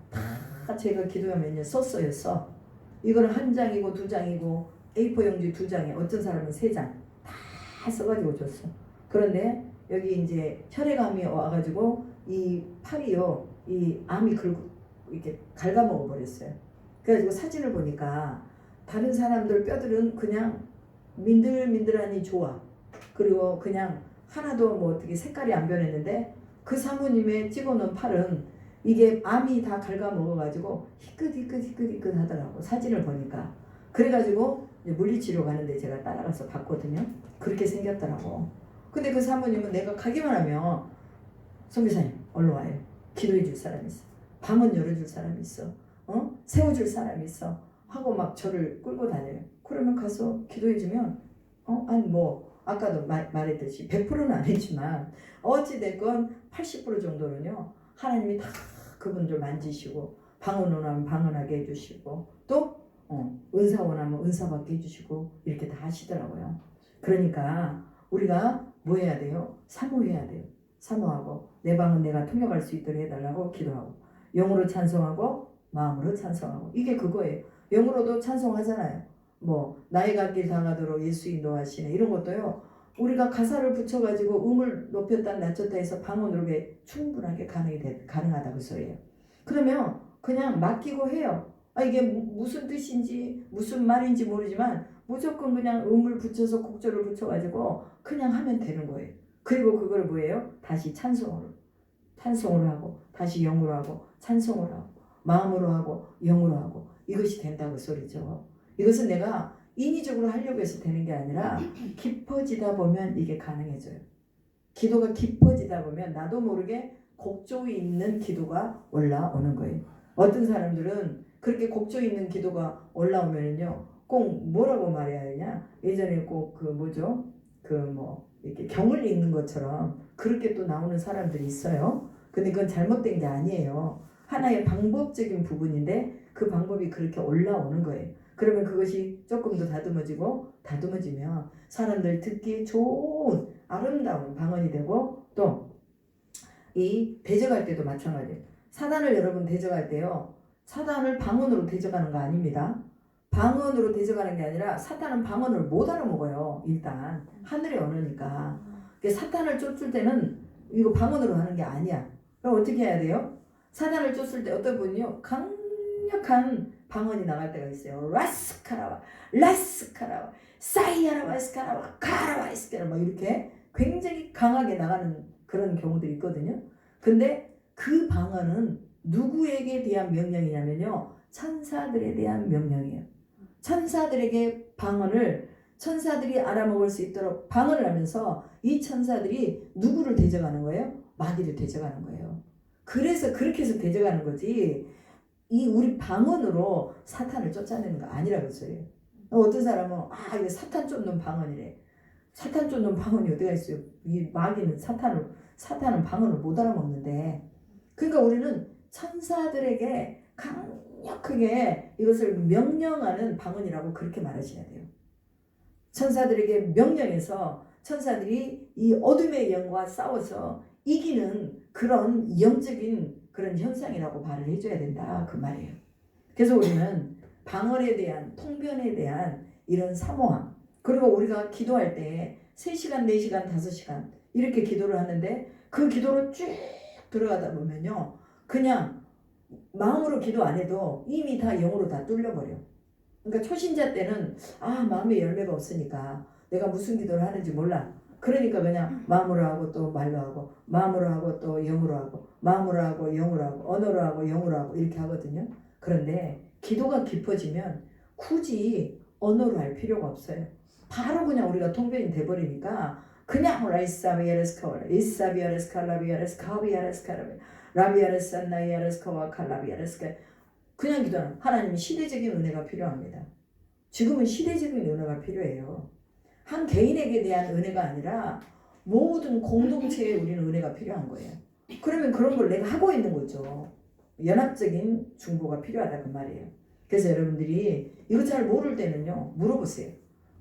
다 제가 기도하면요 썼어요. 써. 이거는 한 장이고 두 장이고 A4 용지 두 장에 어떤 사람은 세 장 다 써가지고 줬어. 그런데 여기 이제 혈액암이 와가지고 이 팔이요 이 암이 이렇게 갉아먹어 버렸어요. 그래가지고 사진을 보니까 다른 사람들 뼈들은 그냥 민들민들하니 좋아. 그리고 그냥 하나도 뭐 어떻게 색깔이 안 변했는데 그 사모님의 찍어놓은 팔은 이게 암이 다 갉아먹어가지고 희끗희끗 하더라고. 사진을 보니까. 그래가지고 물리치료 가는데 제가 따라가서 봤거든요. 그렇게 생겼더라고. 근데 그 사모님은 내가 가기만 하면 선교사님 얼른 와요. 기도해 줄 사람이 있어. 방언 열어줄 사람이 있어. 세워줄 사람이 있어. 하고 막 저를 끌고 다녀요. 그러면 가서 기도해주면 아니 뭐 아까도 말했듯이 100%는 아니지만 어찌됐건 80% 정도는요 하나님이 다 그분들 만지시고 방언 원하면 방언하게 해주시고 또 은사 원하면 은사 받게 해주시고 이렇게 다 하시더라고요. 그러니까 우리가 뭐 해야 돼요? 사모해야 돼요. 사모하고 내 방은 내가 통역할 수 있도록 해달라고 기도하고 영으로 찬송하고 마음으로 찬송하고 이게 그거예요. 영으로도 찬송하잖아요. 뭐 나의 갈 길 당하도록 예수 인도하시네 이런 것도요. 우리가 가사를 붙여가지고 음을 높였다 낮췄다 해서 방언으로 충분하게 가능하다 그 소리예요. 그러면 그냥 맡기고 해요. 이게 무슨 뜻인지 무슨 말인지 모르지만 무조건 그냥 음을 붙여서 곡절을 붙여가지고 그냥 하면 되는 거예요. 그리고 그걸 뭐예요? 다시 찬송으로 하고 다시 영으로 하고 찬송으로 하고 마음으로 하고 영으로 하고 이것이 된다고 소리죠. 이것은 내가 인위적으로 하려고 해서 되는 게 아니라 깊어지다 보면 이게 가능해져요. 기도가 깊어지다 보면 나도 모르게 곡조 있는 기도가 올라오는 거예요. 어떤 사람들은 그렇게 곡조 있는 기도가 올라오면요 꼭 뭐라고 말해야 되냐, 예전에 꼭 이렇게 경을 읽는 것처럼 그렇게 또 나오는 사람들이 있어요. 근데 그건 잘못된 게 아니에요. 하나의 방법적인 부분인데 그 방법이 그렇게 올라오는 거예요. 그러면 그것이 조금 더 다듬어지면 사람들 듣기 좋은 아름다운 방언이 되고 또 이 대적할 때도 마찬가지예요. 사단을 여러분 대적할 때요. 사단을 방언으로 대적하는 거 아닙니다. 방언으로 대적하는 게 아니라 사탄은 방언을 못 알아먹어요. 일단 하늘의 언어니까. 사탄을 쫓을 때는 이거 방언으로 하는 게 아니야. 그럼 어떻게 해야 돼요? 사단을 쫓을 때 어떤 분이요 강력한 방언이 나갈 때가 있어요. 라스카라와 라스카라와 사이아라와 스카라와 카라와 스카라와 이렇게 굉장히 강하게 나가는 그런 경우들이 있거든요. 근데 그 방언은 누구에게 대한 명령이냐면요 천사들에 대한 명령이에요. 천사들에게 방언을 천사들이 알아먹을 수 있도록 방언을 하면서 이 천사들이 누구를 대적하는 거예요? 마귀를 대적하는 거예요. 그래서 그렇게 해서 대적하는 거지 이 우리 방언으로 사탄을 쫓아내는 거 아니라고 소리예요. 어떤 사람은 이거 사탄 쫓는 방언이래. 사탄 쫓는 방언이 어디가 있어요? 이 마귀는 사탄은 방언을 못 알아먹는데. 그러니까 우리는 천사들에게 강력하게 이것을 명령하는 방언이라고 그렇게 말하셔야 돼요. 천사들에게 명령해서 천사들이 이 어둠의 영과 싸워서 이기는 그런 영적인 그런 현상이라고 말을 해줘야 된다 그 말이에요. 그래서 우리는 방언에 대한 통변에 대한 이런 사모함, 그리고 우리가 기도할 때 3시간, 4시간, 5시간 이렇게 기도를 하는데 그 기도로 쭉 들어가다 보면요, 그냥 마음으로 기도 안 해도 이미 다 영으로 다 뚫려버려. 그러니까 초신자 때는 마음에 열매가 없으니까 내가 무슨 기도를 하는지 몰라. 그러니까 그냥 마음으로 하고 또 말로 하고, 마음으로 하고 또 영으로 하고, 마음으로 하고 영으로 하고, 언어로 하고 영으로 하고 이렇게 하거든요. 그런데 기도가 깊어지면 굳이 언어로 할 필요가 없어요. 바로 그냥 우리가 통변이 돼버리니까 그냥 라이사비아레스카와 이사비아레스칼라비아레스카비아레스카라비 라비아레스나이아레스카와 칼라비아레스카 그냥 기도하는. 하나님은 시대적인 은혜가 필요합니다. 지금은 시대적인 은혜가 필요해요. 한 개인에게 대한 은혜가 아니라 모든 공동체에 우리는 은혜가 필요한 거예요. 그러면 그런 걸 내가 하고 있는 거죠. 연합적인 중보가 필요하다 그 말이에요. 그래서 여러분들이 이거 잘 모를 때는요, 물어보세요.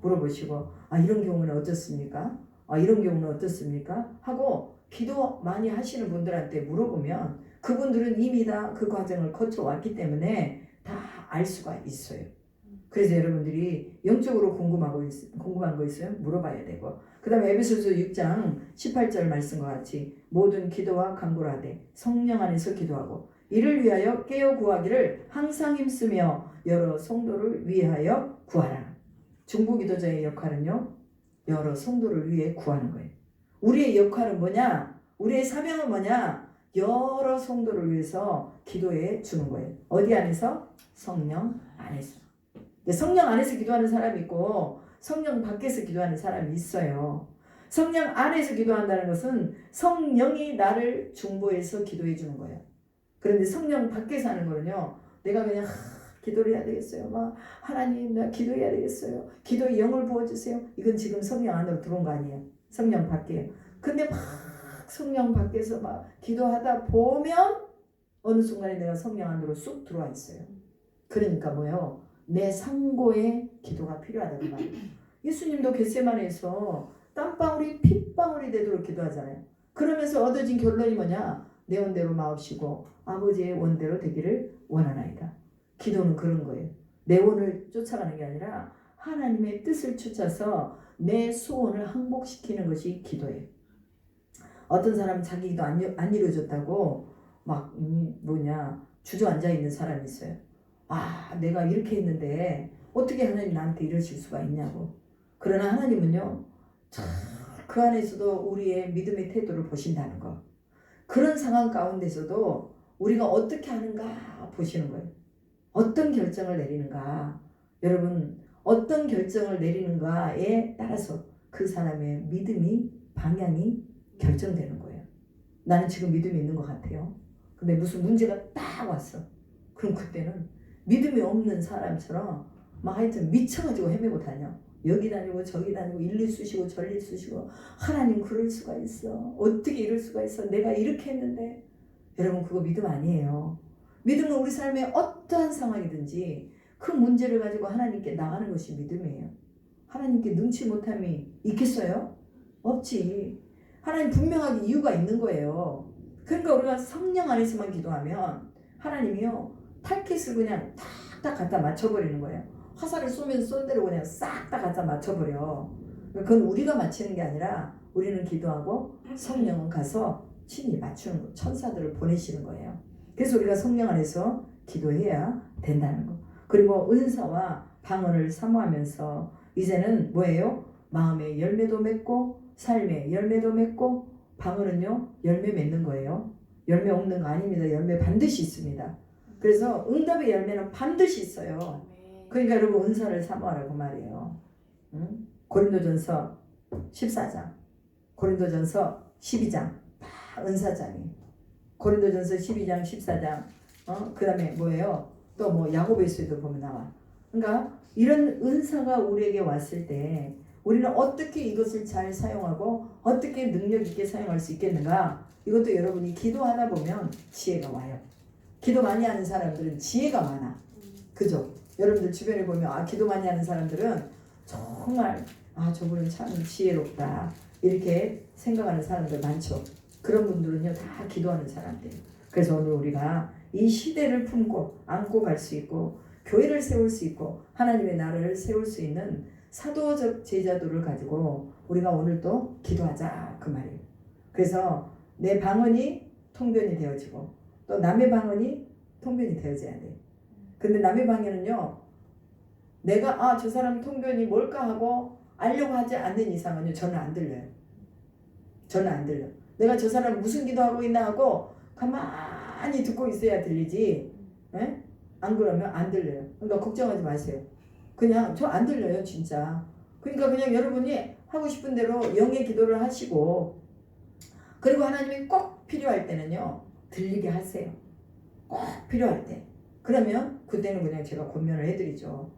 물어보시고 이런 경우는 어떻습니까? 이런 경우는 어떻습니까? 하고 기도 많이 하시는 분들한테 물어보면 그분들은 이미 다 그 과정을 거쳐왔기 때문에 다 알 수가 있어요. 그래서 여러분들이 영적으로 궁금한 거 있어요? 물어봐야 되고, 그 다음에 에베소서 6장 18절 말씀과 같이 모든 기도와 간구를 하되 성령 안에서 기도하고 이를 위하여 깨어 구하기를 항상 힘쓰며 여러 성도를 위하여 구하라. 중보기도자의 역할은요, 여러 성도를 위해 구하는 거예요. 우리의 역할은 뭐냐? 우리의 사명은 뭐냐? 여러 성도를 위해서 기도해 주는 거예요. 어디 안에서? 성령 안에서. 성령 안에서 기도하는 사람이 있고 성령 밖에서 기도하는 사람이 있어요. 성령 안에서 기도한다는 것은 성령이 나를 중보해서 기도해 주는 거예요. 그런데 성령 밖에서 하는 거는요, 내가 그냥 기도를 해야 되겠어요. 하나님 나 기도해야 되겠어요. 기도에 영을 부어주세요. 이건 지금 성령 안으로 들어온 거 아니에요. 성령 밖에요. 근데 성령 밖에서 기도하다 보면 어느 순간에 내가 성령 안으로 쑥 들어와 있어요. 그러니까 뭐예요? 내 상고의 기도가 필요하다는 말이에요. 예수님도 겟세마네에서 땀방울이 핏방울이 되도록 기도하잖아요. 그러면서 얻어진 결론이 뭐냐? 내 원대로 마옵시고 아버지의 원대로 되기를 원하나이다. 기도는 그런 거예요. 내 원을 쫓아가는 게 아니라 하나님의 뜻을 쫓아서 내 소원을 항복시키는 것이 기도예요. 어떤 사람은 자기 기도 안 이루어졌다고 주저앉아 있는 사람이 있어요. 내가 이렇게 했는데 어떻게 하나님 나한테 이러실 수가 있냐고. 그러나 하나님은요, 그 안에서도 우리의 믿음의 태도를 보신다는 거. 그런 상황 가운데서도 우리가 어떻게 하는가 보시는 거예요. 어떤 결정을 내리는가. 여러분, 어떤 결정을 내리는가에 따라서 그 사람의 믿음이 방향이 결정되는 거예요. 나는 지금 믿음이 있는 것 같아요. 근데 무슨 문제가 딱 왔어. 그럼 그때는 믿음이 없는 사람처럼 하여튼 미쳐가지고 헤매고 다녀. 여기 다니고 저기 다니고 일리 쑤시고 저리 쑤시고. 하나님 그럴 수가 있어. 어떻게 이럴 수가 있어. 내가 이렇게 했는데. 여러분, 그거 믿음 아니에요. 믿음은 우리 삶의 어떠한 상황이든지 그 문제를 가지고 하나님께 나가는 것이 믿음이에요. 하나님께 능치 못함이 있겠어요? 없지. 하나님 분명하게 이유가 있는 거예요. 그러니까 우리가 성령 안에서만 기도하면 하나님이요, 탈깃을 그냥 탁탁 갖다 맞춰버리는 거예요. 화살을 쏘면 쏜 대로 그냥 싹 다 갖다 맞춰버려. 그건 우리가 맞추는 게 아니라 우리는 기도하고 성령은 가서 친히 맞추는 거, 천사들을 보내시는 거예요. 그래서 우리가 성령 안에서 기도해야 된다는 거. 그리고 은사와 방언을 사모하면서 이제는 뭐예요? 마음의 열매도 맺고 삶의 열매도 맺고. 방언은요, 열매 맺는 거예요. 열매 없는 거 아닙니다. 열매 반드시 있습니다. 그래서 응답의 열매는 반드시 있어요. 그러니까 여러분, 은사를 사모하라고 말이에요. 고린도전서 14장, 고린도전서 12장 다 은사장이에요. 고린도전서 12장 14장 그 다음에 뭐예요? 또 야고보서에도 보면 나와. 그러니까 이런 은사가 우리에게 왔을 때 우리는 어떻게 이것을 잘 사용하고 어떻게 능력 있게 사용할 수 있겠는가? 이것도 여러분이 기도하다 보면 지혜가 와요. 기도 많이 하는 사람들은 지혜가 많아. 그죠? 여러분들 주변에 보면 기도 많이 하는 사람들은 정말 저분은 참 지혜롭다 이렇게 생각하는 사람들 많죠. 그런 분들은요 다 기도하는 사람들. 그래서 오늘 우리가 이 시대를 품고 안고 갈 수 있고 교회를 세울 수 있고 하나님의 나라를 세울 수 있는 사도적 제자도를 가지고 우리가 오늘 또 기도하자 그 말이에요. 그래서 내 방언이 통변이 되어지고 또 남의 방언이 통변이 되어져야 돼. 근데 남의 방언은요 내가 저 사람 통변이 뭘까 하고 알려고 하지 않는 이상은요 저는 안 들려요. 저는 안 들려. 내가 저 사람 무슨 기도하고 있나 하고 가만히 듣고 있어야 들리지. 에? 안 그러면 안 들려요. 그러니까 걱정하지 마세요. 그냥 저 안 들려요 진짜. 그러니까 그냥 여러분이 하고 싶은 대로 영의 기도를 하시고 그리고 하나님이 꼭 필요할 때는요 들리게 하세요. 꼭 필요할 때. 그러면 그때는 그냥 제가 권면을 해드리죠.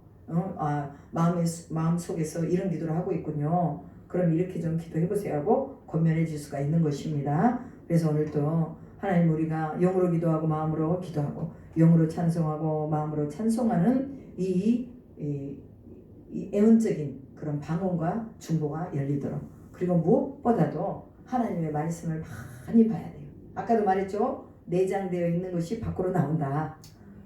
마음 속에서 이런 기도를 하고 있군요. 그럼 이렇게 좀 기도해보세요 하고 권면해 줄 수가 있는 것입니다. 그래서 오늘도 하나님 우리가 영으로 기도하고 마음으로 기도하고 영으로 찬송하고 마음으로 찬송하는 이 애언적인 그런 방언과 중보가 열리도록 그리고 무엇보다도 하나님의 말씀을 많이 봐야 돼요. 아까도 말했죠. 내장되어 있는 것이 밖으로 나온다.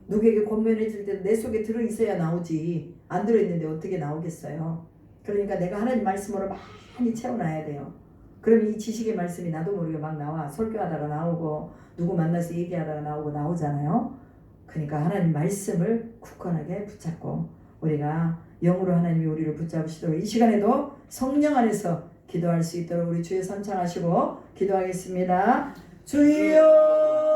누구에게 권면해 줄 때도 내 속에 들어있어야 나오지 안 들어있는데 어떻게 나오겠어요. 그러니까 내가 하나님 말씀으로 많이 채워놔야 돼요. 그럼 이 지식의 말씀이 나도 모르게 막 나와. 설교하다가 나오고 누구 만나서 얘기하다가 나오잖아요. 그러니까 하나님 말씀을 굳건하게 붙잡고 우리가 영으로 하나님이 우리를 붙잡으시도록 이 시간에도 성령 안에서 기도할 수 있도록 우리 주여 선창하시고 기도하겠습니다. 주여